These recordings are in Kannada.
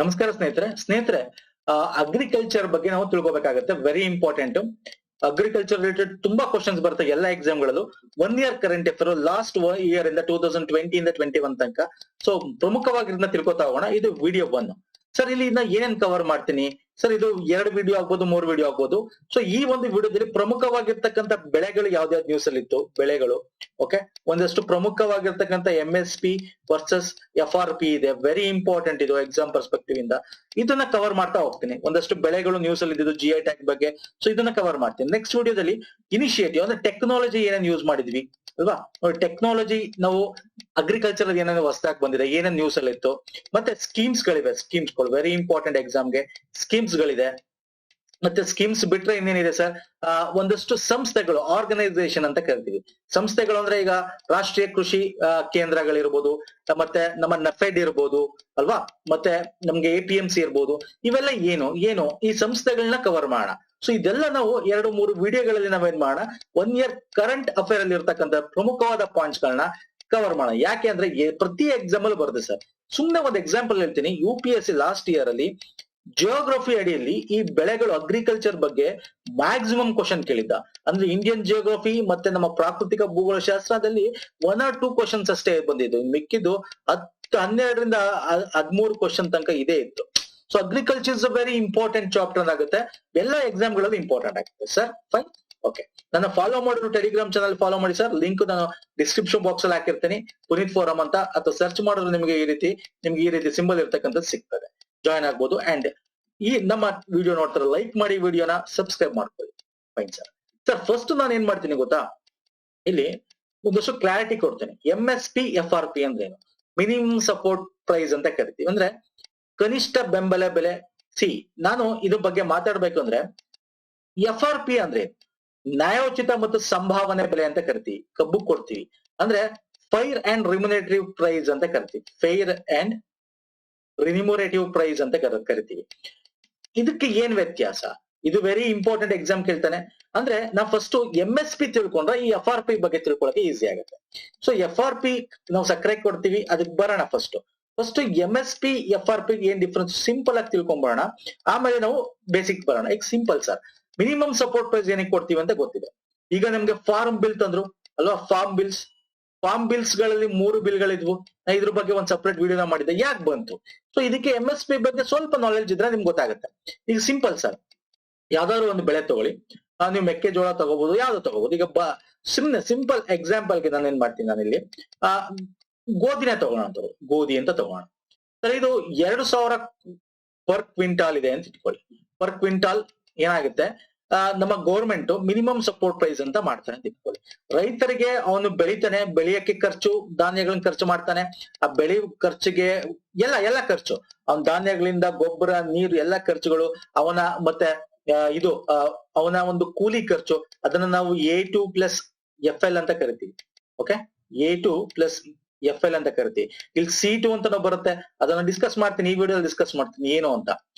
ನಮಸ್ಕಾರ ಸ್ನೇಹಿತರೆ ಅಗ್ರಿಕಲ್ಚರ್ ಬಗ್ಗೆ ನಾವು ತಿಳ್ಕೊಬೇಕಾಗತ್ತೆ. Very important. ಅಗ್ರಿಕಲ್ಚರ್ ರಿಲೇಟೆಡ್ ತುಂಬಾ ಕ್ವಶನ್ಸ್ ಬರುತ್ತೆ ಎಲ್ಲಾ ಎಕ್ಸಾಮ್ ಗಳಲ್ಲೂ. 1 year current affair last year ಇಂದ 2020 ಇಂದ 21 ತನಕ. ಸೊ ಪ್ರಮುಖವಾಗಿ ತಿಳ್ಕೊತಾ ಹೋಗೋಣ. ಇದು ವಿಡಿಯೋ 1. ಸರ್ ಇಲ್ಲಿ ಇನ್ನ ಏನೇನ್ ಕವರ್ ಮಾಡ್ತೀನಿ ಸರ್, ಇದು 2 ವಿಡಿಯೋ ಆಗ್ಬೋದು, 3 ವಿಡಿಯೋ ಆಗ್ಬೋದು. ಸೊ ಈ ಒಂದು ವಿಡಿಯೋದಲ್ಲಿ ಪ್ರಮುಖವಾಗಿರ್ತಕ್ಕಂಥ ಬೆಳೆಗಳು ಯಾವ್ದಾವ್ದು ನ್ಯೂಸ್ ಅಲ್ಲಿ ಇತ್ತು, ಬೆಳೆಗಳು ಓಕೆ. ಒಂದಷ್ಟು ಪ್ರಮುಖವಾಗಿರ್ತಕ್ಕಂಥ MSP ವರ್ಸಸ್ FRP ಇದೆ. ವೆರಿ ಇಂಪಾರ್ಟೆಂಟ್ ಇದು ಎಕ್ಸಾಮ್ ಪರ್ಸ್ಪೆಕ್ಟಿವ್ ಇಂದ. ಇದನ್ನ ಕವರ್ ಮಾಡ್ತಾ ಹೋಗ್ತೀನಿ. ಒಂದಷ್ಟು ಬೆಳೆಗಳು ನ್ಯೂಸ್ ಅಲ್ಲಿ ಇದ್ದು, GI ಟ್ಯಾಗ್ ಬಗ್ಗೆ. ಸೊ ಇದನ್ನ ಕವರ್ ಮಾಡ್ತೀನಿ. ನೆಕ್ಸ್ಟ್ ವಿಡಿಯೋದಲ್ಲಿ ಇನಿಷಿಯೇಟಿವ್ ಅಂದ್ರೆ ಟೆಕ್ನಾಲಜಿ ಏನೇನ್ ಯೂಸ್ ಮಾಡಿದ್ವಿ ಅಲ್ವಾ. ಟೆಕ್ನಾಲಜಿ ನಾವು ಅಗ್ರಿಕಲ್ಚರ್ ಏನೇನು ಹೊಸದಾಗಿ ಬಂದಿದೆ, ಏನೇನ್ ನ್ಯೂಸ್ ಅಲ್ಲಿ ಇತ್ತು, ಮತ್ತೆ ಸ್ಕೀಮ್ಸ್ ಗಳಿವೆ. ಸ್ಕೀಮ್ಸ್ ಗಳು ವೆರಿ ಇಂಪಾರ್ಟೆಂಟ್ ಎಕ್ಸಾಮ್ಗೆ. ಸ್ಕೀಮ್ಸ್ ಗಳಿದೆ. ಮತ್ತೆ ಸ್ಕೀಮ್ಸ್ ಬಿಟ್ರೆ ಇನ್ನೇನಿದೆ ಸರ್, ಒಂದಷ್ಟು ಸಂಸ್ಥೆಗಳು, ಆರ್ಗನೈಸೇಷನ್ ಅಂತ ಕರಿತೀವಿ. ಸಂಸ್ಥೆಗಳು ಅಂದ್ರೆ ಈಗ ರಾಷ್ಟ್ರೀಯ ಕೃಷಿ ಕೇಂದ್ರಗಳಿರ್ಬೋದು, ಮತ್ತೆ ನಮ್ಮ ನಫೆಡ್ ಇರ್ಬೋದು ಅಲ್ವಾ, ಮತ್ತೆ ನಮ್ಗೆ APMC ಇರ್ಬೋದು. ಇವೆಲ್ಲ ಏನು ಈ ಸಂಸ್ಥೆಗಳನ್ನ ಕವರ್ ಮಾಡೋಣ. ಸೊ ಇದೆಲ್ಲ ನಾವು 2-3 ವಿಡಿಯೋಗಳಲ್ಲಿ ನಾವೇನ್ ಮಾಡೋಣ, 1 ಇಯರ್ ಕರೆಂಟ್ ಅಫೇರ್ ಅಲ್ಲಿ ಇರ್ತಕ್ಕಂಥ ಪ್ರಮುಖವಾದ ಪಾಯಿಂಟ್ಸ್ ಗಳನ್ನ ಕವರ್ ಮಾಡೋಣ. ಯಾಕೆ ಅಂದ್ರೆ ಪ್ರತಿ ಎಕ್ಸಾಮ್ ಅಲ್ಲಿ ಬರುತ್ತೆ ಸರ್. ಸುಮ್ನೆ ಒಂದು ಎಕ್ಸಾಂಪಲ್ ಹೇಳ್ತೀನಿ. UPSC ಲಾಸ್ಟ್ ಇಯರ್ ಅಲ್ಲಿ ಜಿಯೋಗ್ರಫಿ ಅಡಿಯಲ್ಲಿ ಈ ಬೆಳೆಗಳು ಅಗ್ರಿಕಲ್ಚರ್ ಬಗ್ಗೆ ಮ್ಯಾಕ್ಸಿಮಮ್ ಕ್ವಶನ್ ಕೇಳಿದ್ದ. ಅಂದ್ರೆ ಇಂಡಿಯನ್ ಜಿಯೋಗ್ರಫಿ ಮತ್ತೆ ನಮ್ಮ ಪ್ರಾಕೃತಿಕ ಭೂಗೋಳ ಶಾಸ್ತ್ರದಲ್ಲಿ 1 or 2 ಕ್ವಶನ್ಸ್ ಅಷ್ಟೇ ಬಂದಿದ್ದು. ಮಿಕ್ಕಿದ್ದು 12ರಿಂದ 13 ಕ್ವಶನ್ ತನಕ ಇದೇ ಇತ್ತು. So agriculture is a very important chapter ಆಗುತ್ತೆ. ಎಲ್ಲ ಎಕ್ಸಾಮ್ ಗಳಲ್ಲಿ ಇಂಪಾರ್ಟೆಂಟ್ ಆಗುತ್ತೆ ಸರ್. Fine, okay. ನನ್ನ ಫಾಲೋ ಮಾಡಿದ್ರು ಟೆಲಿಗ್ರಾಮ್ ಚಾನಲ್ ಫಾಲೋ ಮಾಡಿ ಸರ್. ಲಿಂಕ್ ನಾನು ಡಿಸ್ಕ್ರಿಪ್ಷನ್ ಬಾಕ್ಸ್ ಅಲ್ಲಿ ಹಾಕಿರ್ತೀನಿ. ಪುನೀತ್ ಫೋರಂ ಅಂತ, ಅಥವಾ ಸರ್ಚ್ ಮಾಡಿದ್ರೆ ನಿಮ್ಗೆ ಈ ರೀತಿ ಸಿಂಬಲ್ ಇರ್ತಕ್ಕಂಥದ್ದು ಸಿಗ್ತದೆ. ಜಾಯ್ನ್ ಆಗ್ಬೋದು. ಅಂಡ್ ಈ ನಮ್ಮ ವಿಡಿಯೋ ನೋಡ್ತಾರೆ, ಲೈಕ್ ಮಾಡಿ, ವಿಡಿಯೋನ ಸಬ್ಸ್ಕ್ರೈಬ್ ಮಾಡ್ಕೊಳ್ಳಿ. Fine sir. ಫಸ್ಟ್ ನಾನು ಏನ್ ಮಾಡ್ತೀನಿ ಗೊತ್ತಾ, ಇಲ್ಲಿ ಒಂದಷ್ಟು ಕ್ಲಾರಿಟಿ ಕೊಡ್ತೇನೆ. MSP FRP ಅಂದ್ರೆ ಏನು, ಮಿನಿಮಮ್ ಸಪೋರ್ಟ್ ಪ್ರೈಸ್ ಅಂತ ಕರಿತೀವಿ. ಅಂದ್ರೆ ಕನಿಷ್ಠ ಬೆಂಬಲ ಬೆಲೆ. ನಾನು ಇದ್ರ ಬಗ್ಗೆ ಮಾತಾಡ್ಬೇಕು ಅಂದ್ರೆ FRP ಅಂದ್ರೆ ನ್ಯಾಯೋಚಿತ ಮತ್ತು ಸಂಭಾವನೆ ಬೆಲೆ ಅಂತ ಕರಿತೀವಿ. ಕಬ್ಬು ಕೊಡ್ತೀವಿ ಅಂದ್ರೆ ಫೈರ್ ಅಂಡ್ ರಿಮ್ಯುನರೇಟಿವ್ ಪ್ರೈಸ್ ಅಂತ ಕರಿತೀವಿ. ಫೈರ್ ಅಂಡ್ ರಿಮ್ಯುನರೇಟಿವ್ ಪ್ರೈಸ್ ಅಂತ ಕರಿತೀವಿ. ಇದಕ್ಕೆ ಏನ್ ವ್ಯತ್ಯಾಸ? ಇದು ವೆರಿ ಇಂಪಾರ್ಟೆಂಟ್ ಎಕ್ಸಾಮ್ ಕೇಳ್ತಾನೆ. ಅಂದ್ರೆ ನಾವು ಫಸ್ಟ್ MSP ತಿಳ್ಕೊಂಡ್ರೆ ಈ FRP ಬಗ್ಗೆ ತಿಳ್ಕೊಳಕ್ಕೆ ಈಸಿ ಆಗುತ್ತೆ. ಸೊ FRP ನಾವು ಸಕ್ಕರೆ ಕೊಡ್ತೀವಿ, ಅದಕ್ಕೆ ಬರೋಣ. ಫಸ್ಟ್ MSP FRP ಏನ್ ಡಿಫ್ರೆನ್ಸ್ ಸಿಂಪಲ್ ಆಗಿ ತಿಳ್ಕೊಂಡ್ಬರೋಣ. ಆಮೇಲೆ ನಾವು ಬೇಸಿಕ್ ಬರೋಣ. ಈಗ simple sir, minimum support price ಏನಕ್ಕೆ ಕೊಡ್ತೀವಿ ಅಂತ ಗೊತ್ತಿದೆ. ಈಗ ನಮ್ಗೆ ಫಾರ್ಮ್ ಬಿಲ್ ತಂದ್ರು ಅಲ್ವಾ. ಫಾರ್ಮ್ ಬಿಲ್ಸ್ ಗಳಲ್ಲಿ 3 ಬಿಲ್ಗಳಿದ್ವು. ಇದ್ರ ಬಗ್ಗೆ ಒಂದ್ ಸಪರೇಟ್ ವಿಡಿಯೋನ ಮಾಡಿದ್ದೆ. ಯಾಕೆ ಬಂತು? ಸೊ ಇದಕ್ಕೆ MSP ಬಗ್ಗೆ ಸ್ವಲ್ಪ ನಾಲೆಡ್ಜ್ ಇದ್ರೆ ನಿಮ್ಗೆ ಗೊತ್ತಾಗುತ್ತೆ. ಈಗ ಸಿಂಪಲ್ ಸರ್, ಯಾವ್ದಾದ್ರು ಒಂದು ಬೆಳೆ ತಗೊಳ್ಳಿ. ನೀವು ಮೆಕ್ಕೆಜೋಳ ತಗೋಬಹುದು, ಯಾವ್ದು ತಗೋಬಹುದು. ಈಗ ಸುಮ್ನೆ ಸಿಂಪಲ್ ಎಕ್ಸಾಂಪಲ್ಗೆ ನಾನು ಏನ್ ಮಾಡ್ತೀನಿ, ನಾನಿಲ್ಲಿ ಗೋಧಿನೇ ತಗೋಣ ಅಂತ, ಗೋಧಿ ಅಂತ ತಗೋಣ ಸರ್. ಇದು 2000 ಪರ್ ಕ್ವಿಂಟಾಲ್ ಇದೆ ಅಂತ ಇಟ್ಕೊಳ್ಳಿ. ಪರ್ ಕ್ವಿಂಟಾಲ್ ಏನಾಗುತ್ತೆ, ನಮ್ಮ ಗೌರ್ಮೆಂಟ್ ಮಿನಿಮಮ್ ಸಪೋರ್ಟ್ ಪ್ರೈಸ್ ಅಂತ ಮಾಡ್ತಾನೆ ಅಂತ ಇಟ್ಕೊಳ್ಳಿ. ರೈತರಿಗೆ ಅವನು ಬೆಳಿತಾನೆ, ಬೆಳೆಯಕ್ಕೆ ಖರ್ಚು, ಧಾನ್ಯಗಳನ್ನ ಖರ್ಚು ಮಾಡ್ತಾನೆ. ಆ ಬೆಳೆ ಖರ್ಚಿಗೆ ಎಲ್ಲ ಖರ್ಚು, ಅವನ ಧಾನ್ಯಗಳಿಂದ ಗೊಬ್ಬರ, ನೀರು, ಎಲ್ಲ ಖರ್ಚುಗಳು, ಅವನ ಮತ್ತೆ ಅವನ ಒಂದು ಕೂಲಿ ಖರ್ಚು, ಅದನ್ನ ನಾವು A2 + FL ಅಂತ ಕರಿತೀವಿ. ಓಕೆ, A2 + FL ಅಂತ ಕರಿತೀವಿ. ಇಲ್ಲಿ C2 ಅಂತ ನಾವು ಬರುತ್ತೆ, ಅದನ್ನ ಡಿಸ್ಕಸ್ ಮಾಡ್ತೀನಿ, ಈ ವಿಡಿಯೋದಲ್ಲಿ ಡಿಸ್ಕಸ್ ಮಾಡ್ತೀನಿ ಏನು ಅಂತ.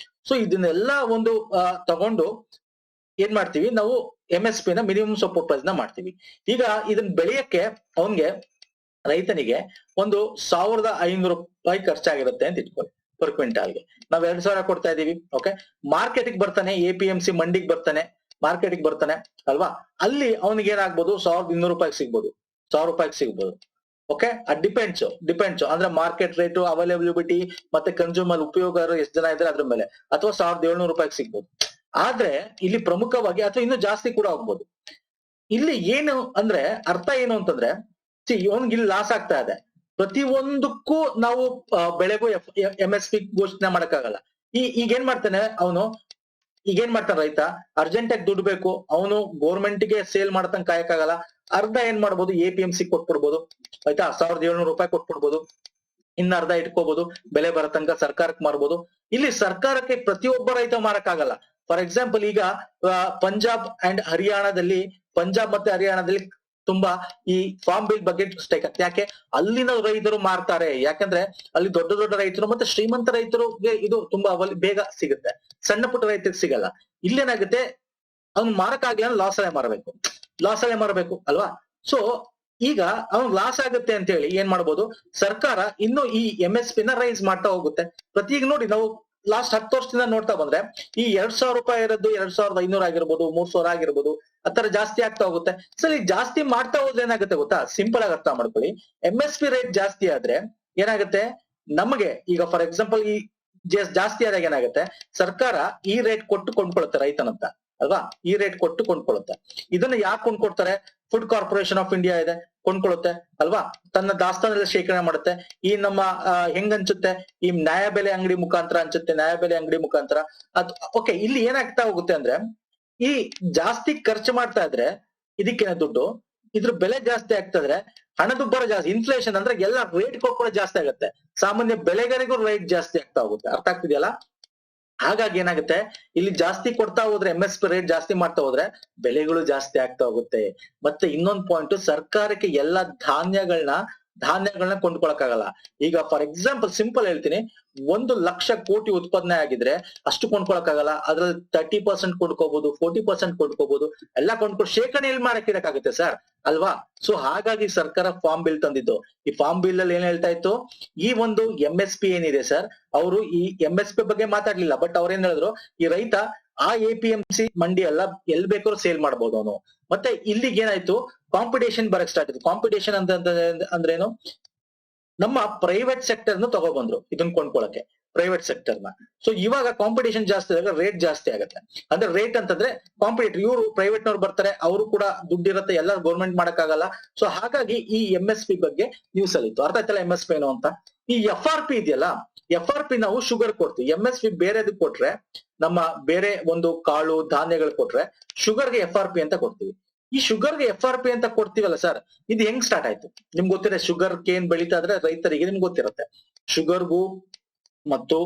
ಸೊ ಇದನ್ನೆಲ್ಲ ಒಂದು ತಗೊಂಡು ಏನ್ ಮಾಡ್ತೀವಿ ನಾವು, MSP ನ ಮಿನಿಮಮ್ ಸಪೋರ್ಟ್ ಪ್ರೈಸ್ ನ ಮಾಡ್ತೀವಿ. ಈಗ ಇದನ್ನ ಬೆಳೆಯಕ್ಕೆ ರೈತನಿಗೆ ಒಂದು 1500 ರೂಪಾಯಿ ಖರ್ಚಾಗಿರುತ್ತೆ ಅಂತ ಇಟ್ಕೊಳ್ಳಿ ಪರ್ ಕ್ವಿಂಟಾಲ್ಗೆ. ನಾವ್ 2000 ಕೊಡ್ತಾ ಇದೀವಿ. ಓಕೆ, ಮಾರ್ಕೆಟಿಗೆ ಬರ್ತಾನೆ, APMC ಮಂಡಿಗೆ ಬರ್ತಾನೆ, ಮಾರ್ಕೆಟಿಗೆ ಬರ್ತಾನೆ ಅಲ್ವಾ. ಅಲ್ಲಿ ಅವನಿಗೆ ಏನಾಗ್ಬೋದು, 1200 ರೂಪಾಯಿಗೆ ಸಿಗ್ಬೋದು, 1000 ರೂಪಾಯಿಗೆ ಸಿಗ್ಬೋದು. ಓಕೆ, ಅದ್ ಡಿಪೆಂಡ್ಸ್ ಅಂದ್ರೆ ಮಾರ್ಕೆಟ್ ರೇಟು, ಅವೈಲಬಿಲಿಟಿ, ಮತ್ತೆ ಕನ್ಸ್ಯೂಮರ್ ಉಪಯೋಗರು ಎಷ್ಟು ಜನ ಇದ್ರೆ ಅದ್ರ ಮೇಲೆ, ಅಥವಾ 1700 ರೂಪಾಯಿಗೆ ಸಿಗ್ಬೋದು. ಆದ್ರೆ ಇಲ್ಲಿ ಪ್ರಮುಖವಾಗಿ, ಅಥವಾ ಇನ್ನೂ ಜಾಸ್ತಿ ಕೂಡ ಹೋಗ್ಬೋದು. ಇಲ್ಲಿ ಏನು ಅಂದ್ರೆ ಅರ್ಥ ಏನು ಅಂತಂದ್ರೆ, ಇವನ್ಗೆ ಇಲ್ಲಿ ಲಾಸ್ ಆಗ್ತಾ ಇದೆ. ಪ್ರತಿಯೊಂದಕ್ಕೂ ನಾವು ಬೆಳೆಗೂ MSP ಘೋಷಣೆ ಮಾಡಕ್ಕಾಗಲ್ಲ. ಈಗ ಏನ್ ಮಾಡ್ತಾನೆ ರೈತ, ಅರ್ಜೆಂಟ್ ಆಗಿ ದುಡ್ಡು ಬೇಕು, ಅವನು ಗೆ ಸೇಲ್ ಮಾಡತಂಗ ಕಾಯಕ್ಕಾಗಲ್ಲ. ಅರ್ಧ ಏನ್ ಮಾಡ್ಬೋದು, APMC ಕೊಟ್ಬಿಡ್ಬೋದು. ಆಯ್ತಾ, 1700 ರೂಪಾಯಿ ಕೊಟ್ಬಿಡ್ಬೋದು. ಇನ್ನ ಅರ್ಧ ಇಟ್ಕೋಬಹುದು, ಬೆಲೆ ಬರತಂಕ ಸರ್ಕಾರಕ್ಕೆ ಮಾರ್ಬೋದು. ಇಲ್ಲಿ ಸರ್ಕಾರಕ್ಕೆ ಪ್ರತಿಯೊಬ್ಬ ರೈತ ಮಾರಕ್ಕಾಗಲ್ಲ. ಫಾರ್ ಎಕ್ಸಾಂಪಲ್, ಈಗ ಪಂಜಾಬ್ ಮತ್ತೆ ಹರಿಯಾಣದಲ್ಲಿ ತುಂಬಾ ಈ ಫಾರ್ಮ್ ಬಿಲ್ ಬಗ್ಗೆ ಸ್ಟ್ರೈಕ್ ಆಗ್ತದೆ. ಯಾಕೆ? ಅಲ್ಲಿನ ರೈತರು ಮಾರ್ತಾರೆ. ಯಾಕಂದ್ರೆ ಅಲ್ಲಿ ದೊಡ್ಡ ದೊಡ್ಡ ರೈತರು ಮತ್ತೆ ಶ್ರೀಮಂತ ರೈತರಿಗೆ ಇದು ತುಂಬಾ ಬೇಗ ಸಿಗುತ್ತೆ, ಸಣ್ಣ ಪುಟ್ಟ ರೈತರಿಗೆ ಸಿಗಲ್ಲ. ಇಲ್ಲೇನಾಗುತ್ತೆ, ಅವ್ನು ಮಾರಕ್ಕಾಗ್ಲಿಲ್ಲ, ಲಾಸ್ ಅಲ್ಲೇ ಮಾರಬೇಕು ಅಲ್ವಾ. ಸೊ ಈಗ ಅವ್ನ್ ಲಾಸ್ ಆಗುತ್ತೆ ಅಂತ ಹೇಳಿ ಏನ್ ಮಾಡ್ಬೋದು, ಸರ್ಕಾರ ಇನ್ನು ಈ MSP ನ ರೈಸ್ ಮಾಡ್ತಾ ಹೋಗುತ್ತೆ. ಪ್ರತಿ ಈಗ ನೋಡಿ ನಾವು ಲಾಸ್ಟ್ 10 ವರ್ಷದಿಂದ ನೋಡ್ತಾ ಬಂದ್ರೆ ಈ 2,000 ರೂಪಾಯಿ ಇರೋದು 2,500 ಆಗಿರ್ಬೋದು, 3,000 ಆಗಿರ್ಬೋದು, ಆತರ ಜಾಸ್ತಿ ಆಗ್ತಾ ಹೋಗುತ್ತೆ. ಸರ್ ಈ ಜಾಸ್ತಿ ಮಾಡ್ತಾ ಹೋದ್ರೆ ಏನಾಗುತ್ತೆ ಗೊತ್ತಾ, ಸಿಂಪಲ್ ಆಗಿ ಅರ್ಥ ಮಾಡ್ಕೊಳ್ಳಿ. MSP ರೇಟ್ ಜಾಸ್ತಿ ಆದ್ರೆ ಏನಾಗುತ್ತೆ, ನಮಗೆ ಈಗ ಫಾರ್ ಎಕ್ಸಾಂಪಲ್ ಈ ಜಾಸ್ತಿ ಆದಾಗ ಏನಾಗುತ್ತೆ, ಸರ್ಕಾರ ಈ ರೇಟ್ ಕೊಟ್ಟು ಕೊಂಡ್ಕೊಳುತ್ತೆ ರೈತನಂತ ಅಲ್ವಾ, ಈ ರೇಟ್ ಕೊಟ್ಟು ಕೊಂಡ್ಕೊಳ್ಳುತ್ತೆ. ಇದನ್ನ ಯಾಕೆ ಕೊಂಡ್ಕೊಡ್ತಾರೆ, ಫುಡ್ ಕಾರ್ಪೊರೇಷನ್ ಆಫ್ ಇಂಡಿಯಾ ಇದೆ, ಕೊಂಡ್ಕೊಳ್ಳುತ್ತೆ ಅಲ್ವಾ, ತನ್ನ ದಾಸ್ತಾನಲ್ಲಿ ಶೇಖರಣೆ ಮಾಡುತ್ತೆ. ಈ ನಮ್ಮ ಹೆಂಗ್ ಹಂಚುತ್ತೆ, ಈ ನ್ಯಾಯಬೆಲೆ ಅಂಗಡಿ ಮುಖಾಂತರ ಹಂಚುತ್ತೆ, ನ್ಯಾಯಬೆಲೆ ಅಂಗಡಿ ಮುಖಾಂತರ ಅದು ಓಕೆ. ಇಲ್ಲಿ ಏನಾಗ್ತಾ ಹೋಗುತ್ತೆ ಅಂದ್ರೆ, ಈ ಜಾಸ್ತಿ ಖರ್ಚು ಮಾಡ್ತಾ ಇದ್ರೆ ಇದಕ್ಕೇನೆ ದುಡ್ಡು, ಇದ್ರ ಬೆಲೆ ಜಾಸ್ತಿ ಆಗ್ತಾ ಇದ್ರೆ ಹಣದುಬ್ಬರ ಜಾಸ್ತಿ, ಇನ್ಫ್ಲೇಷನ್ ಅಂದ್ರೆ ಎಲ್ಲ ರೇಟ್ ಕೂಡ ಜಾಸ್ತಿ ಆಗುತ್ತೆ, ಸಾಮಾನ್ಯ ಬೆಳೆಗಾರಿಗೂ ರೇಟ್ ಜಾಸ್ತಿ ಆಗ್ತಾ ಹೋಗುತ್ತೆ. ಅರ್ಥ ಆಗ್ತಿದೆಯಲ್ಲ? ಹಾಗಾಗಿ ಏನಾಗುತ್ತೆ, ಇಲ್ಲಿ ಜಾಸ್ತಿ ಕೊಡ್ತಾ ಹೋದ್ರೆ MSP ರೇಟ್ ಜಾಸ್ತಿ ಮಾಡ್ತಾ ಹೋದ್ರೆ ಬೆಲೆಗಳು ಜಾಸ್ತಿ ಆಗ್ತಾ ಹೋಗುತ್ತೆ. ಮತ್ತೆ ಇನ್ನೊಂದು ಪಾಯಿಂಟ್, ಸರ್ಕಾರಕ್ಕೆ ಎಲ್ಲಾ ಧಾನ್ಯಗಳನ್ನ ಕೊಂಡ್ಕೊಳಕ್ಕಾಗಲ್ಲ. ಈಗ ಫಾರ್ ಎಕ್ಸಾಂಪಲ್ ಸಿಂಪಲ್ ಹೇಳ್ತೀನಿ, 1,00,000 ಕೋಟಿ ಉತ್ಪಾದನೆ ಆಗಿದ್ರೆ ಅಷ್ಟು ಕೊಂಡ್ಕೊಳಕ್ಕಾಗಲ್ಲ. ಅದ್ರಲ್ಲಿ 30% ಕೊಂಡ್ಕೋಬಹುದು, 40% ಕೊಂಡ್ಕೋಬಹುದು, ಎಲ್ಲ ಕೊಂಡ್ಕೊಂಡು ಶೇಖರಣೆ ಎಲ್ಲಿ ಮಾಡಕ್ ಇರಕ್ಕಾಗುತ್ತೆ ಸರ್ ಅಲ್ವಾ? ಸೊ ಹಾಗಾಗಿ ಸರ್ಕಾರ ಫಾರ್ಮ್ ಬಿಲ್ ತಂದಿದ್ದು. ಈ ಫಾರ್ಮ್ ಬಿಲ್ ಅಲ್ಲಿ ಏನ್ ಹೇಳ್ತಾ ಇತ್ತು, ಈ ಒಂದು MSP ಏನಿದೆ ಸರ್, ಅವರು ಈ MSP ಬಗ್ಗೆ ಮಾತಾಡ್ಲಿಲ್ಲ. ಬಟ್ ಅವ್ರ ಏನ್ ಹೇಳಿದ್ರು, ಈ ರೈತ ಆ APMC ಮಂಡಿ ಎಲ್ಲ ಎಲ್ ಬೇಕಾದ್ರೂ ಸೇಲ್ ಮಾಡ್ಬೋದು ಅವನು. ಮತ್ತೆ ಇಲ್ಲಿಗೆ ಏನಾಯ್ತು, ಕಾಂಪಿಟೇಷನ್ ಬರಕ್ ಸ್ಟಾರ್ಟ್ ಆಯ್ತು. ಕಾಂಪಿಟೇಷನ್ ಅಂದ್ರೇನು, ನಮ್ಮ ಪ್ರೈವೇಟ್ ಸೆಕ್ಟರ್ ನ ತಗೊಬಂದ್ರು ಇದನ್ನ ಕೊಂಡ್ಕೊಳಕ್ಕೆ, ಪ್ರೈವೇಟ್ ಸೆಕ್ಟರ್ ನ. ಸೊ ಇವಾಗ ಕಾಂಪಿಟೇಷನ್ ಜಾಸ್ತಿ ಆದಾಗ ರೇಟ್ ಜಾಸ್ತಿ ಆಗುತ್ತೆ. ಅಂದ್ರೆ ರೇಟ್ ಅಂತಂದ್ರೆ ಕಾಂಪಿಟೇಟರ್, ಇವರು ಪ್ರೈವೇಟ್ ನವ್ರು ಬರ್ತಾರೆ, ಅವರು ಕೂಡ ದುಡ್ಡಿರುತ್ತೆ, ಎಲ್ಲ ಗೌರ್ಮೆಂಟ್ ಮಾಡಕ್ಕಾಗಲ್ಲ. ಸೊ ಹಾಗಾಗಿ ಈ MSP ಬಗ್ಗೆ ನ್ಯೂಸ್ ಅಲ್ಲಿ ಇತ್ತು. ಅರ್ಥ ಆಯ್ತಲ್ಲ MSP ಏನು ಅಂತ? ಈ FRP ಇದೆಯಲ್ಲ, FRP ನಾವು ಶುಗರ್ ಕೊಡ್ತೀವಿ, MSP ಬೇರೆದಕ್ಕೆ ಕೊಟ್ರೆ, ನಮ್ಮ ಬೇರೆ ಒಂದು ಕಾಳು ಧಾನ್ಯಗಳು ಕೊಟ್ರೆ ಶುಗರ್ಗೆ FRP ಅಂತ ಕೊಡ್ತೀವಿ. ಈ ಶುಗರ್ಗೆ FRP ಅಂತ ಕೊಡ್ತೀವಲ್ಲ ಸರ್, ಇದು ಹೆಂಗ್ ಸ್ಟಾರ್ಟ್ ಆಯ್ತು ನಿಮ್ಗೆ ಗೊತ್ತಿದೆ? ಶುಗರ್ ಕೇನ್ ಬೆಳೀತಾ ಇದ್ರೆ ರೈತರಿಗೆ ನಿಮ್ಗೆ ಗೊತ್ತಿರುತ್ತೆ ಶುಗರ್ಗೂ ಮತ್ತು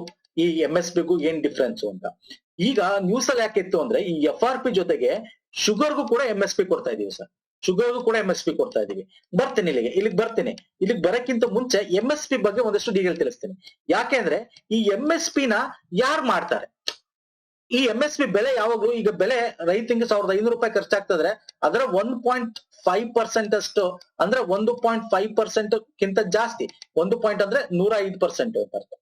ಈ MSPಗೂ ಏನ್ ಡಿಫ್ರೆನ್ಸ್ ಅಂತ. ಈಗ ನ್ಯೂಸ್ ಅಲ್ಲಿ ಯಾಕೆ ಇತ್ತು ಅಂದ್ರೆ, ಈ FRP ಜೊತೆಗೆ ಶುಗರ್ಗೂ ಕೂಡ MSP ಕೊಡ್ತಾ ಇದೀವಿ ಸರ್, ಶುಗರ್ಗೂ ಕೂಡ MSP ಕೊಡ್ತಾ ಇದೀವಿ. ಬರ್ತೀನಿ ಇಲ್ಲಿಗೆ ಬರ್ತೀನಿ. ಇಲ್ಲಿಗೆ ಬರಕ್ಕಿಂತ ಮುಂಚೆ MSP ಬಗ್ಗೆ ಒಂದಷ್ಟು ಡೀಟೇಲ್ ತಿಳಿಸ್ತೀನಿ. ಯಾಕೆಂದ್ರೆ ಈ MSP ನ ಯಾರು ಮಾಡ್ತಾರೆ, ಈ MSP ಬೆಲೆ ಯಾವಾಗ್ಲೂ, ಈಗ ಬೆಲೆ ರೈತಂಗೆ 1,500 ರೂಪಾಯಿ ಖರ್ಚಾಗ್ತದ್ರೆ ಅದರ 1.5% ಅಷ್ಟು, ಅಂದ್ರೆ 1.5% ಕಿಂತ ಜಾಸ್ತಿ, 1 ಪಾಯಿಂಟ್ ಅಂದ್ರೆ 105% ಅಂತ ಅರ್ಥ.